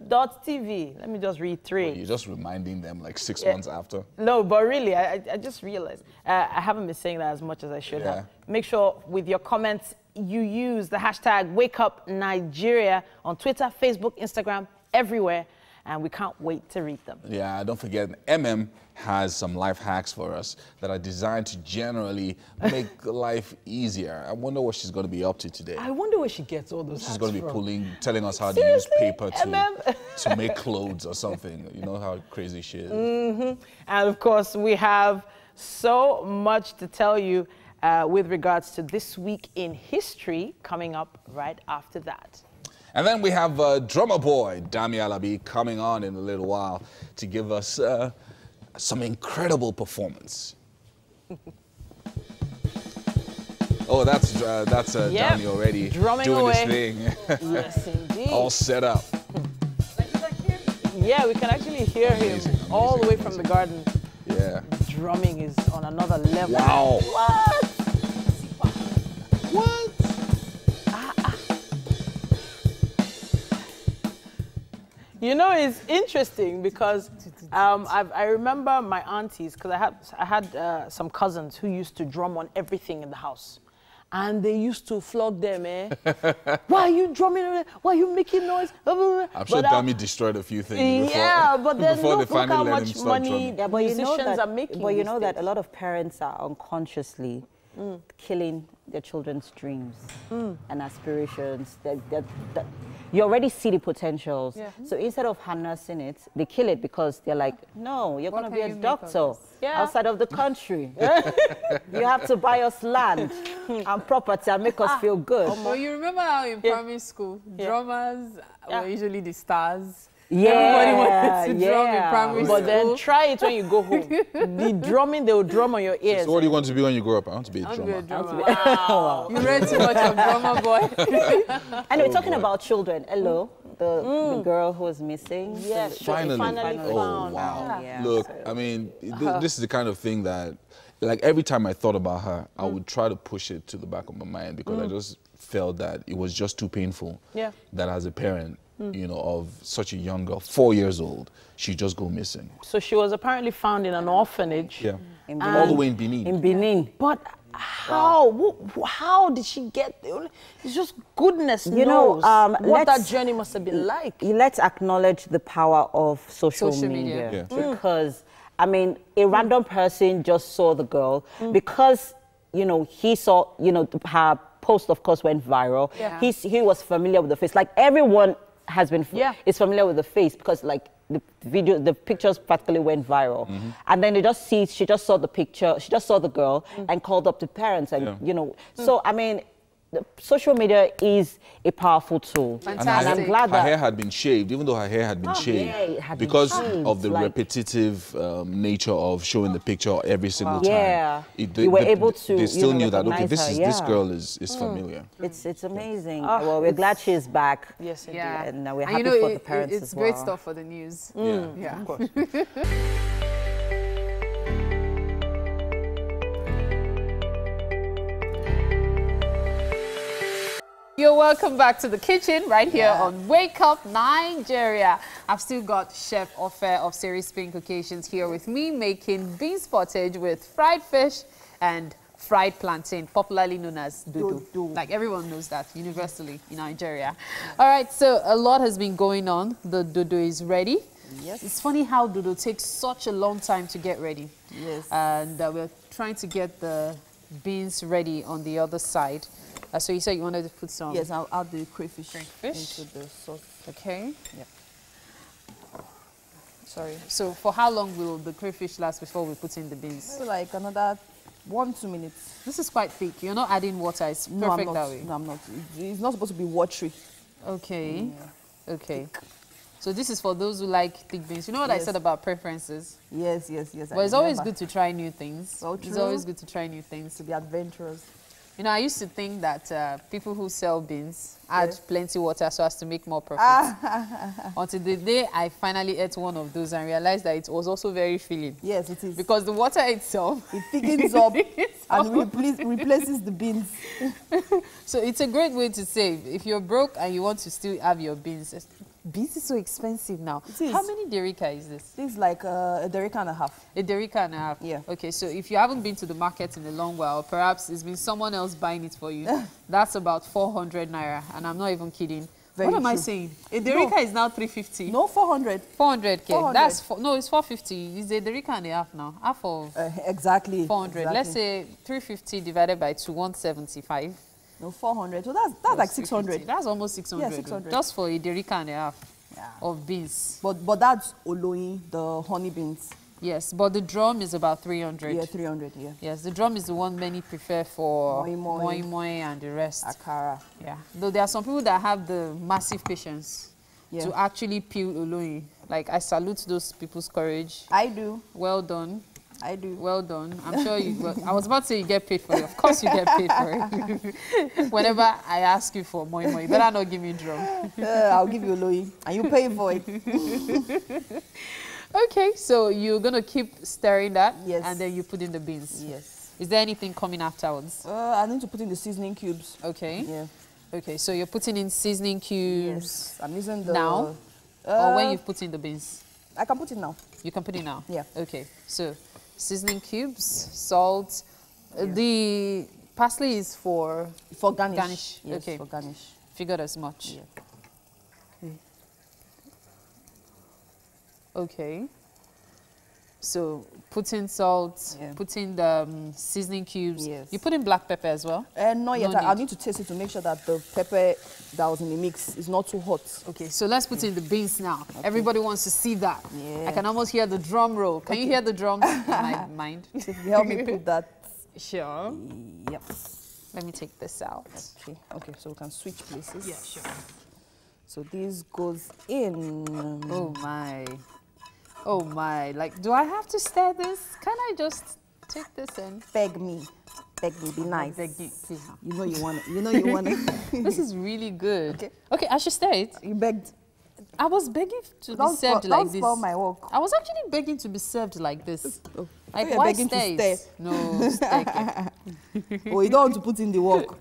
.tv. Let me just reiterate. Well, you're just reminding them like 6 months after. No, but really, I just realized I haven't been saying that as much as I should have. Make sure with your comments you use the hashtag WakeUpNigeria on Twitter, Facebook, Instagram, everywhere. and we can't wait to read them. Yeah, don't forget, MM has some life hacks for us that are designed to generally make life easier. I wonder what she's going to be up to today. I wonder where she gets all those She's hacks going to be from. telling us how Seriously? to use paper MM? to make clothes or something. You know how crazy she is. And of course, we have so much to tell you with regards to This Week in History coming up right after that. And then we have drummer boy Dami Alabi coming on in a little while to give us some incredible performance. Oh, that's Yep. Dami already Drumming doing away. his thing. Yes, indeed. All set up. Yeah, we can actually hear him all the way from the garden. Yeah. Drumming is on another level. Wow. What? What? You know, it's interesting because I remember my aunties, because I had some cousins who used to drum on everything in the house. And they used to flog them, eh? Why are you drumming? Why are you making noise? I'm sure Dami destroyed a few things before, yeah, but then before they look finally how let him much start money drumming. Yeah, but you know musicians that, are making. but you these know that days. a lot of parents are unconsciously killing their children's dreams and aspirations. You already see the potentials. Yeah. So instead of harnessing it, they kill it because they're like, no, you're going to be a doctor Yeah. outside of the country. You have to buy us land and property and make us feel good. Well, you remember how in primary school, drummers were usually the stars? Yeah, Everybody wanted to drum in primary school. But then try it when you go home. The drumming, they will drum on your ears. So what do you want to be when you grow up? I want to be a drummer. Wow. You read too much of Drummer Boy. Anyway, talking about children, hello, the girl who was missing. Yes, Finally. Oh, found. wow. Yeah. Look, I mean, this is the kind of thing that, like, every time I thought about her, I would try to push it to the back of my mind because I just felt that it was just too painful that as a parent, you know, of such a young girl, 4 years old, she just go missing. So she was apparently found in an orphanage. Yeah. All the way in Benin. In Benin. But how did she get there? It's just goodness You knows know, what that let's- journey must have been like. Let's acknowledge the power of social media. Yeah. Because, I mean, a random person just saw the girl because, you know, he saw, you know, her post, of course, went viral. Yeah. He was familiar with the face. Like, everyone has been is familiar with the face because, like, the pictures practically went viral. And then she just saw the picture, she just saw the girl and called up the parents and, you know. So, I mean, social media is a powerful tool. Fantastic. And I'm glad Her that hair had been shaved, even though her hair had been shaved, it had been because shaved, of the like- repetitive nature of showing the picture every single time. Yeah. You were able to, They still you know, knew that, okay, recognize her, this yeah. girl is familiar. it's amazing. Well, we're glad she's back. Yes, indeed. Yeah. And we're And happy you know, for the parents it's as well. great stuff for the news. Yeah. Of course. You're welcome back to the kitchen right here on Wake Up Nigeria. I've still got Chef Ofe of Series Pink Occasions here with me making beans pottage with fried fish and fried plantain, popularly known as dodo. Like everyone knows that universally in Nigeria. All right, so a lot has been going on. The dodo is ready. Yes. It's funny how dodo takes such a long time to get ready. Yes. And we're trying to get the beans ready on the other side. So you said you wanted to put some... Yes, I'll add the crayfish Crayfish? into the sauce. Okay. Yep. Sorry. So for how long will the crayfish last before we put in the beans? Maybe like another 1-2 minutes. This is quite thick. You're not adding water. It's perfect No, I'm not. that way. No, I'm not. It's not supposed to be watery. Okay. Okay. So this is for those who like thick beans. You know what I Yes. said about preferences? Yes. But it's always good to try new things. So It's true. always good to try new things. be adventurous. You know, I used to think that people who sell beans add plenty water so as to make more profit. Until the day I finally ate one of those and realized that it was also very filling. Yes, it is. Because the water itself... It thickens up and replaces the beans. So it's a great way to save. If you're broke and you want to still have your beans, beans is so expensive now. It is. How many derika is this? This is like a derrick and a half. A derika and a half? Yeah. Okay, so if you haven't been to the market in a long while, perhaps it's been someone else buying it for you. That's about 400 naira, and I'm not even kidding. Very what am I true. saying? A Derica is now 350. No, 400. 400K. 400. That's no, it's 450. It's a Derica and a half now. Half of exactly 400. exactly. Let's say 350 divided by 2, 175. No, 400. So that's like 600. That's almost 600. Yeah, 600. Just for a Derica and a half of beans. But that's Oloyin, the honey beans. Yes, but the drum is about 300. Yeah, 300, yeah. Yes, the drum is the one many prefer for moi moi and the rest. Akara. Yeah. Though there are some people that have the massive patience to actually peel Oloyin. Like, I salute those people's courage. I do. Well done. I do. Well done. I'm sure you... Well, I was about to say you get paid for it. Of course you get paid for it. Whenever I ask you for moi moi, you better not give me drum. I'll give you Oloyin, and you pay for it. Okay, so you're going to keep stirring that, yes, and then you put in the beans. Yes. Is there anything coming afterwards? I need to put in the seasoning cubes. Okay. Yeah. Okay, so you're putting in seasoning cubes. Yes. I'm using the... Now? Or when you've put in the beans? I can put it now. You can put it now? Yeah. Okay, so seasoning cubes, salt. The parsley is for... For garnish. Garnish. Yes, okay. for garnish. Figured as much. Yeah. Okay. Okay. So put in salt, put in the seasoning cubes. Yes. You put in black pepper as well? Not yet. No I need to taste it to make sure that the pepper that was in the mix is not too hot. Okay, so let's put in the beans now. Okay. Everybody wants to see that. Yeah. I can almost hear the drum roll. Can you hear the drums in my mind? Help me put that. Sure. Yep. Let me take this out. Okay. Okay, so we can switch places. Yeah, sure. So this goes in. Oh my. Oh my. Like, do I have to stir this? Can I just take this in? Beg me. Beg me, be nice. Beg you, please. You know you want it. You know you want it. This is really good. Okay. Okay, I should stir it. You begged. I was begging to be served like this. Don't spoil my work. I was actually begging to be served like this. Oh. Like, You're why begging stir to it? stir. No, stir it. Oh, you don't want to put in the work.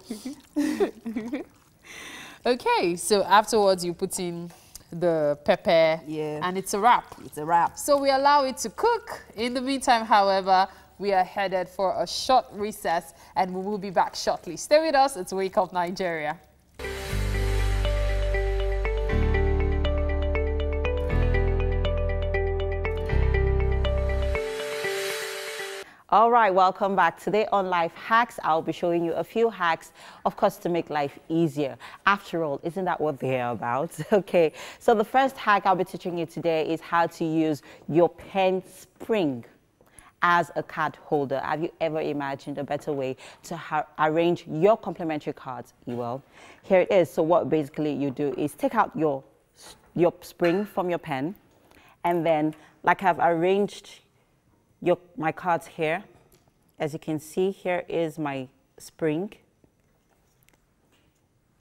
Okay, so afterwards you put in the pepper, and it's a wrap. It's a wrap. So we allow it to cook. In the meantime, however, we are headed for a short recess, and we will be back shortly. Stay with us. It's Wake Up Nigeria. All right, welcome back. Today on Life Hacks, I'll be showing you a few hacks, of course, to make life easier. After all, isn't that what they're about? Okay, so the first hack I'll be teaching you today is how to use your pen spring as a card holder. Have you ever imagined a better way to arrange your complimentary cards? Well, here it is. So what basically you do is take out your spring from your pen, and then, like I've arranged my cards here. As you can see, here is my spring.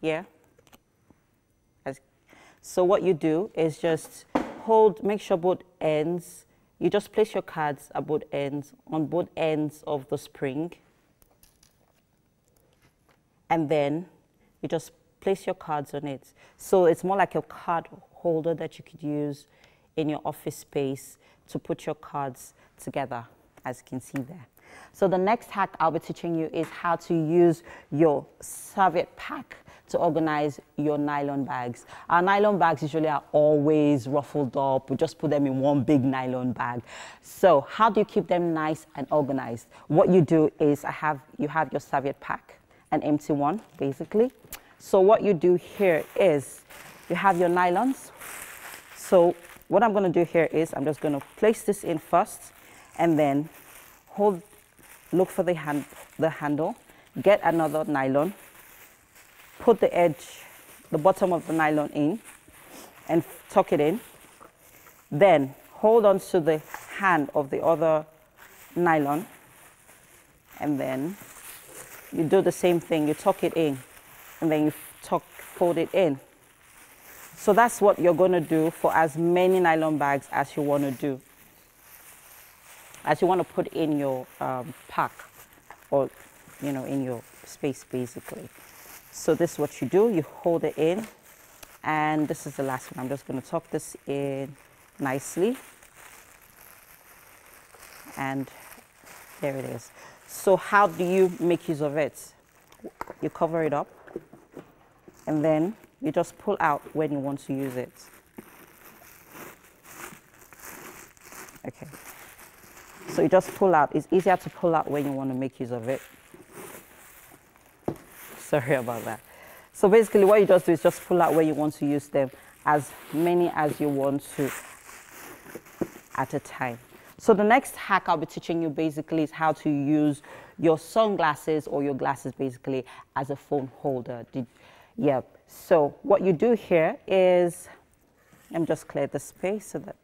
Yeah. So what you do is just make sure both ends, you just place your cards at both ends, on both ends of the spring. And then you just place your cards on it. So it's more like a card holder that you could use in your office space to put your cards together, as you can see there. So the next hack I'll be teaching you is how to use your serviette pack to organize your nylon bags. Our nylon bags usually are always ruffled up. We just put them in one big nylon bag. So how do you keep them nice and organized? What you do is you have your serviette pack, an empty one, basically. So what you do here is you have your nylons. So what I'm going to do here is I'm just going to place this in first, and then look for the handle, get another nylon, put the bottom of the nylon in, and tuck it in. Then hold on to the hand of the other nylon, and then you do the same thing. You tuck it in, and then you fold it in. So that's what you're going to do for as many nylon bags as you want to do, as you want to put in your pack, or in your space, basically. So this is what you do. You hold it in, and this is the last one. I'm just going to tuck this in nicely, and there it is. So how do you make use of it? You cover it up, and then you just pull out when you want to use it. Okay. So you just pull out. It's easier to pull out when you want to make use of it. Sorry about that. So basically what you just do is just pull out where you want to use them, as many as you want to at a time. So the next hack I'll be teaching you basically is how to use your sunglasses or your glasses basically as a phone holder. So what you do here is, let me just clear the space so that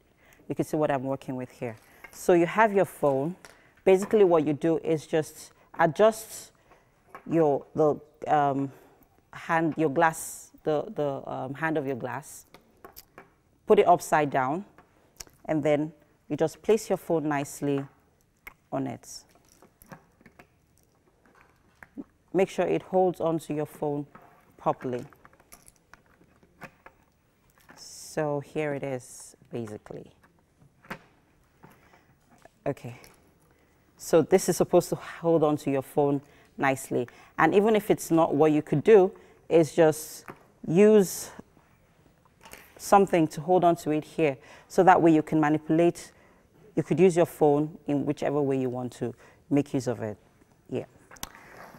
you can see what I'm working with here. So you have your phone. Basically what you do is just adjust hand of your glass, put it upside down, and then you just place your phone nicely on it. Make sure it holds onto your phone properly. So here it is, basically. Okay. So this is supposed to hold onto your phone nicely. And even if it's not, what you could do is just use something to hold onto it here. So that way you can manipulate, you could use your phone in whichever way you want to make use of it. Yeah.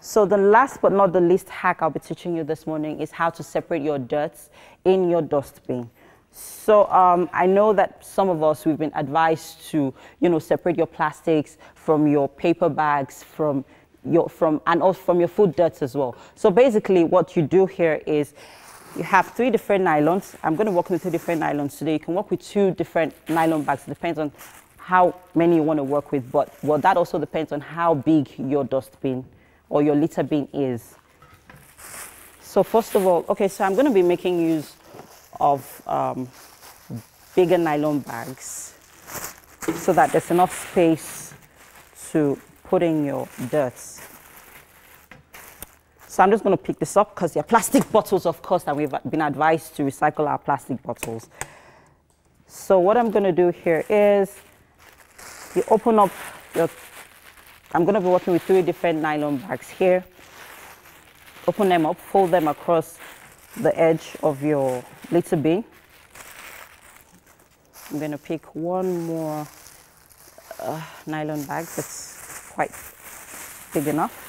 So the last but not the least hack I'll be teaching you this morning is how to separate your dirts in your dustbin. So I know that some of us, we've been advised to, separate your plastics from your paper bags, and also from your food dirts as well. So basically what you do here is you have 3 different nylons. I'm going to work with 2 different nylons today. You can work with 2 different nylon bags. It depends on how many you want to work with, but that also depends on how big your dustbin or your litter bin is. So first of all, okay, so I'm going to be making use of bigger nylon bags so that there's enough space to put in your dirts. So I'm just going to pick this up because they're plastic bottles, of course, and we've been advised to recycle our plastic bottles. So what I'm going to do here is you open up your, I'm going to be working with 3 different nylon bags here. Open them up, fold them across the edge of your litter bin. I'm going to pick one more nylon bag that's quite big enough.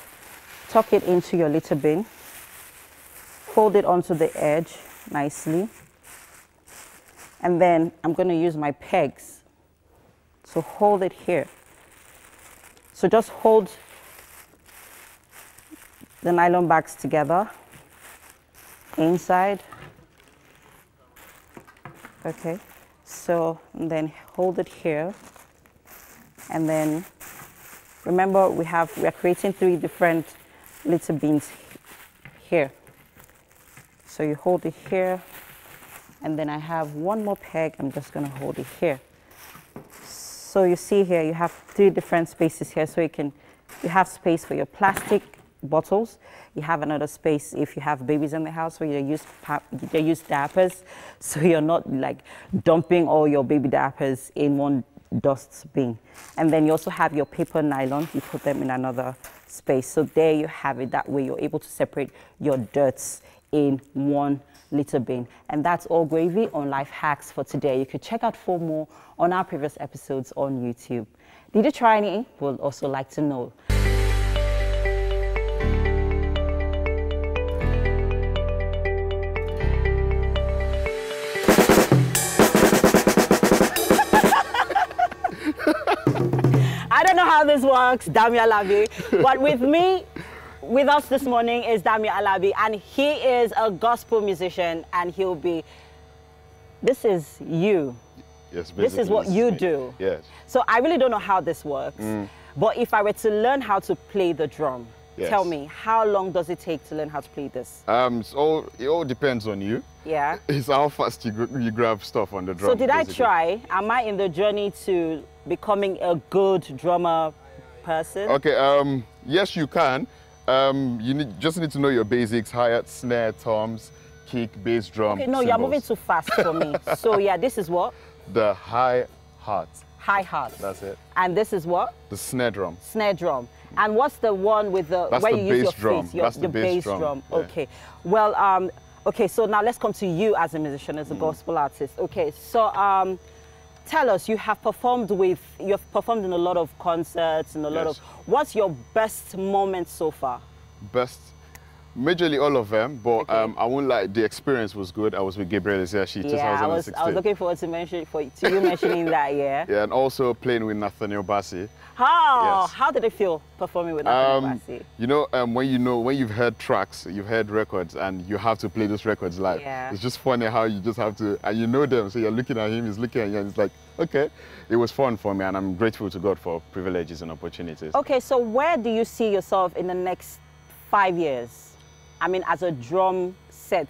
Tuck it into your litter bin. Fold it onto the edge nicely. And then I'm going to use my pegs to hold it here. So just hold the nylon bags together inside. Okay, so then hold it here, and then remember we are creating 3 different litter bins here. So you hold it here, and then I have one more peg. I'm just going to hold it here. So you see here you have 3 different spaces here, so you have space for your plastic bottles. You have another space if you have babies in the house where they use diapers, so you're not like dumping all your baby diapers in one dust bin. And then you also have your paper nylon. You put them in another space. So there you have it. That way you're able to separate your dirts in one litter bin. And that's all gravy on Life Hacks for today. You could check out 4 more on our previous episodes on YouTube. Did you try any? We'll also like to know. I don't know how this works, Dami Alabi, but with us this morning is Dami Alabi, and he is a gospel musician, and this is you. Yes, this is what you do. Yes. So I really don't know how this works, but if I were to learn how to play the drum, tell me, how long does it take to learn how to play this? It all depends on you. Yeah. It's how fast you grab stuff on the drum. So did I try? Am I in the journey to becoming a good drummer person? Okay, yes you can. You just need to know your basics: hi-hat, snare, toms, kick, bass drum. Okay, no, cymbals. you're moving too fast for me. So yeah, this is what? The hi-hat. Hi-hat. That's it. And this is what? The snare drum. Snare drum. And what's the one with the That's where the you use bass your drum. feet? That's the bass drum. Yeah. Okay. Well, Okay, so now let's come to you as a musician, as a gospel artist. Okay, so tell us, you have performed in a lot of concerts and a lot of. What's your best moment so far? Best. Majorly all of them, but I won't lie, the experience was good. I was with Gabriel Ezeashi 2016. I was looking forward to you mentioning that, yeah. Yeah, and also playing with Nathaniel Bassey. How did it feel performing with Nathaniel Bassey? You know, when you've heard tracks, you've heard records, and you have to play those records live. Yeah. It's just funny how you just have to, and you know them, so you're looking at him, he's looking at you, and it's like, okay. It was fun for me, and I'm grateful to God for privileges and opportunities. Okay, so where do you see yourself in the next 5 years? I mean, as a drum set,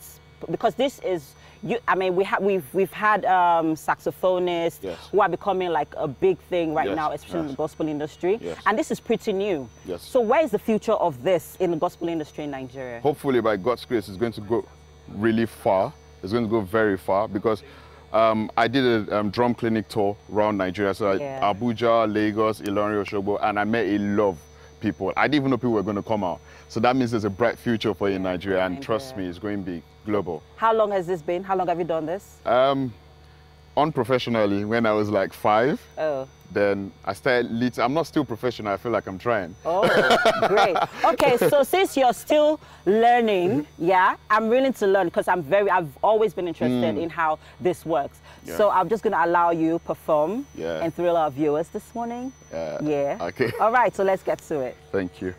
because this is, we've had saxophonists who are becoming like a big thing right now, especially in the gospel industry. And this is pretty new. So where is the future of this in the gospel industry in Nigeria? Hopefully, by God's grace, it's going to go really far. It's going to go very far, because I did a drum clinic tour around Nigeria. So Abuja, Lagos, Ilorin, Osogbo, and I met a lot of people. I didn't even know people were going to come out. So that means there's a bright future for you in Nigeria, and trust me, it's going to be global. How long has this been? How long have you done this? Unprofessionally, when I was like 5. Oh. Then I started, I'm not still professional, I feel like I'm trying. Oh, great. Okay, so since you're still learning, I'm willing to learn, because I've always been interested in how this works. Yeah. So I'm just going to allow you perform and thrill our viewers this morning. Yeah. Okay. All right, so let's get to it. Thank you.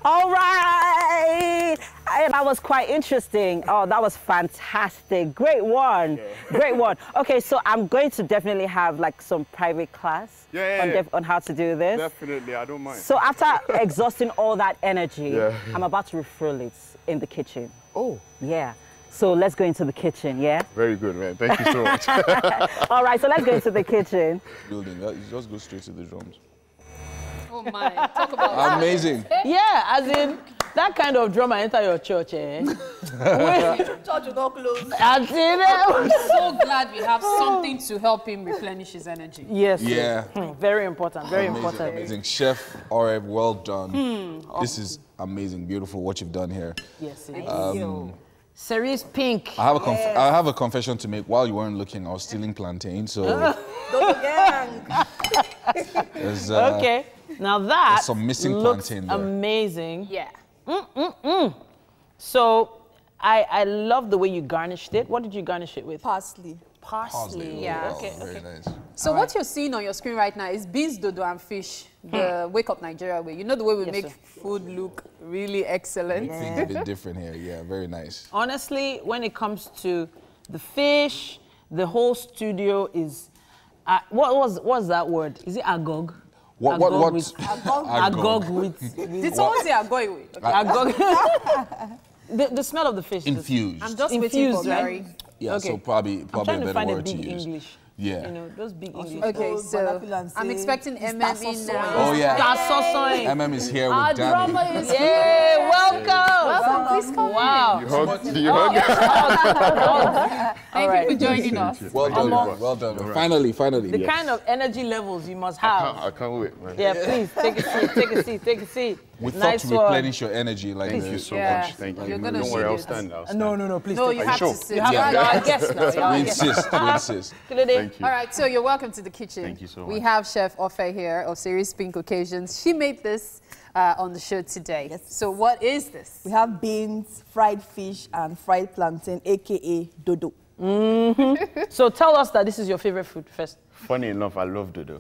All right. That was quite interesting. Oh, that was fantastic. Great one. Great one. Okay, so I'm going to definitely have like some private class on how to do this. Definitely, I don't mind. So after exhausting all that energy, I'm about to refill it in the kitchen. Oh. Yeah. So let's go into the kitchen, yeah? Very good, man. Thank you so much. All right, so let's go into the kitchen. Building, just go straight to the drums. Oh my, talk about amazing. Yeah, as in that kind of drama enter your church, eh? Church will not close. I'm so glad we have something to help him replenish his energy. Yes. Yeah. Very important, very amazing, important. Amazing. Chef Oreb, well done. This is amazing, beautiful what you've done here. Yes, it is. Cerise Pink. I have a confession to make. While you weren't looking, I was stealing plantain, so... Okay. Now that some missing looks plantain there. Amazing. Yeah. So I love the way you garnished it. What did you garnish it with? Parsley. Parsley. Yeah. Oh, very nice. So what you're seeing on your screen right now is beans, dodo, and fish. The Wake Up Nigeria way. You know the way we make food look really excellent. Things a bit different here. Yeah, very nice. Honestly, when it comes to the fish, the whole studio is. What was that word? Is it agog? What? Agog with. Did someone say agog with? Okay. Agog. the smell of the fish. Infused. I'm just waiting for Mary. Yeah, okay. so probably I'm trying a to better find word a big to use. English. Yeah. You know, those big English. Okay, so I'm expecting MM in now. Oh yeah. MM is here with Our Danny. drama is here. Yeah, welcome. Welcome, please come Wow. You hug? Do you hug? Thank you for joining us. Well done, well done. Right. Finally. The kind of energy levels you must have. I can't wait, man. Yeah, please, take a seat, take a seat. We thought to replenish your energy like Thank this. you so much. Thank you. Don't worry, I'll stand. No, please. No, you have to sit. You have to guess now. We insist. Thank you. All right, so you're welcome to the kitchen. Thank you so much. We have Chef Ofe here of Cerise Pink Occasions. She made this on the show today. Yes. So what is this? We have beans, fried fish, and fried plantain, aka dodo. So tell us that this is your favorite food first. Funny enough, I love dodo.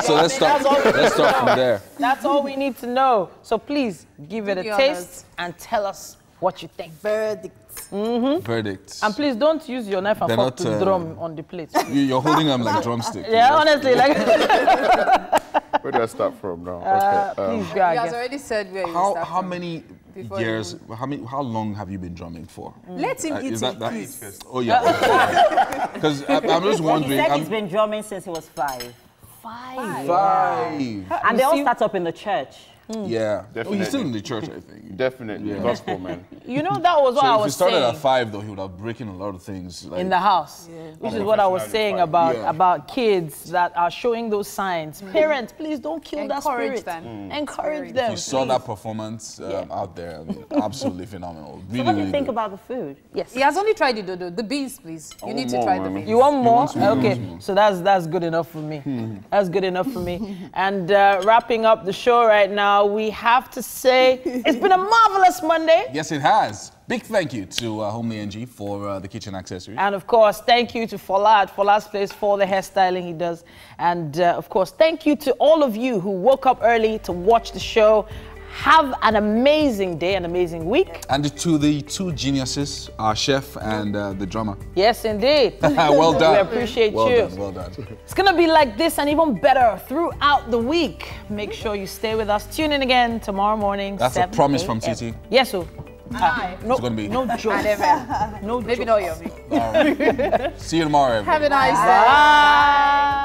So let's start from there. That's all we need to know. So please give it a taste and tell us what you think. Verdict. Verdict. And please don't use your knife and fork to drum on the plate. You're holding them like drumstick. Yeah, honestly, like. Where do I start from now? Please go. You guys already said where you start How from. many years? How long have you been drumming for? Let him eat it, please. Oh yeah. Because I'm just wondering. He said he's been drumming since he was 5. 5. And they all start up in the church. Yeah. Definitely. Oh, he's still in the church, I think. Definitely. Yeah. Gospel, man. You know, that was what I was saying. If he started at 5, though, he would have breaking a lot of things. Like, in the house, which is what I was saying about kids that are showing those signs. Parents, please don't kill that spirit. Encourage them. You saw that performance out there. I mean, absolutely phenomenal. Really, So what do you really think good. about the food? Yes. He has only tried the dodo. The beans, please. You need to try the beans. You want more? Okay, so that's good enough for me. That's good enough for me. And wrapping up the show right now, we have to say it's been a marvelous Monday. Yes, it has. Big thank you to Homely NG for the kitchen accessories. And of course, thank you to Fola at Fola's Place for the hairstyling he does. And of course, thank you to all of you who woke up early to watch the show. Have an amazing day, an amazing week. And to the two geniuses, our chef and the drummer. Yes, indeed. Well done. We appreciate you. Well done. It's going to be like this and even better throughout the week. Make sure you stay with us. Tune in again tomorrow morning. That's 7 a promise from a.m. Titi. Yes, sir. No, It's gonna be. no joke. No Maybe joke. not yummy. See you tomorrow, everybody. Have a nice day. Bye.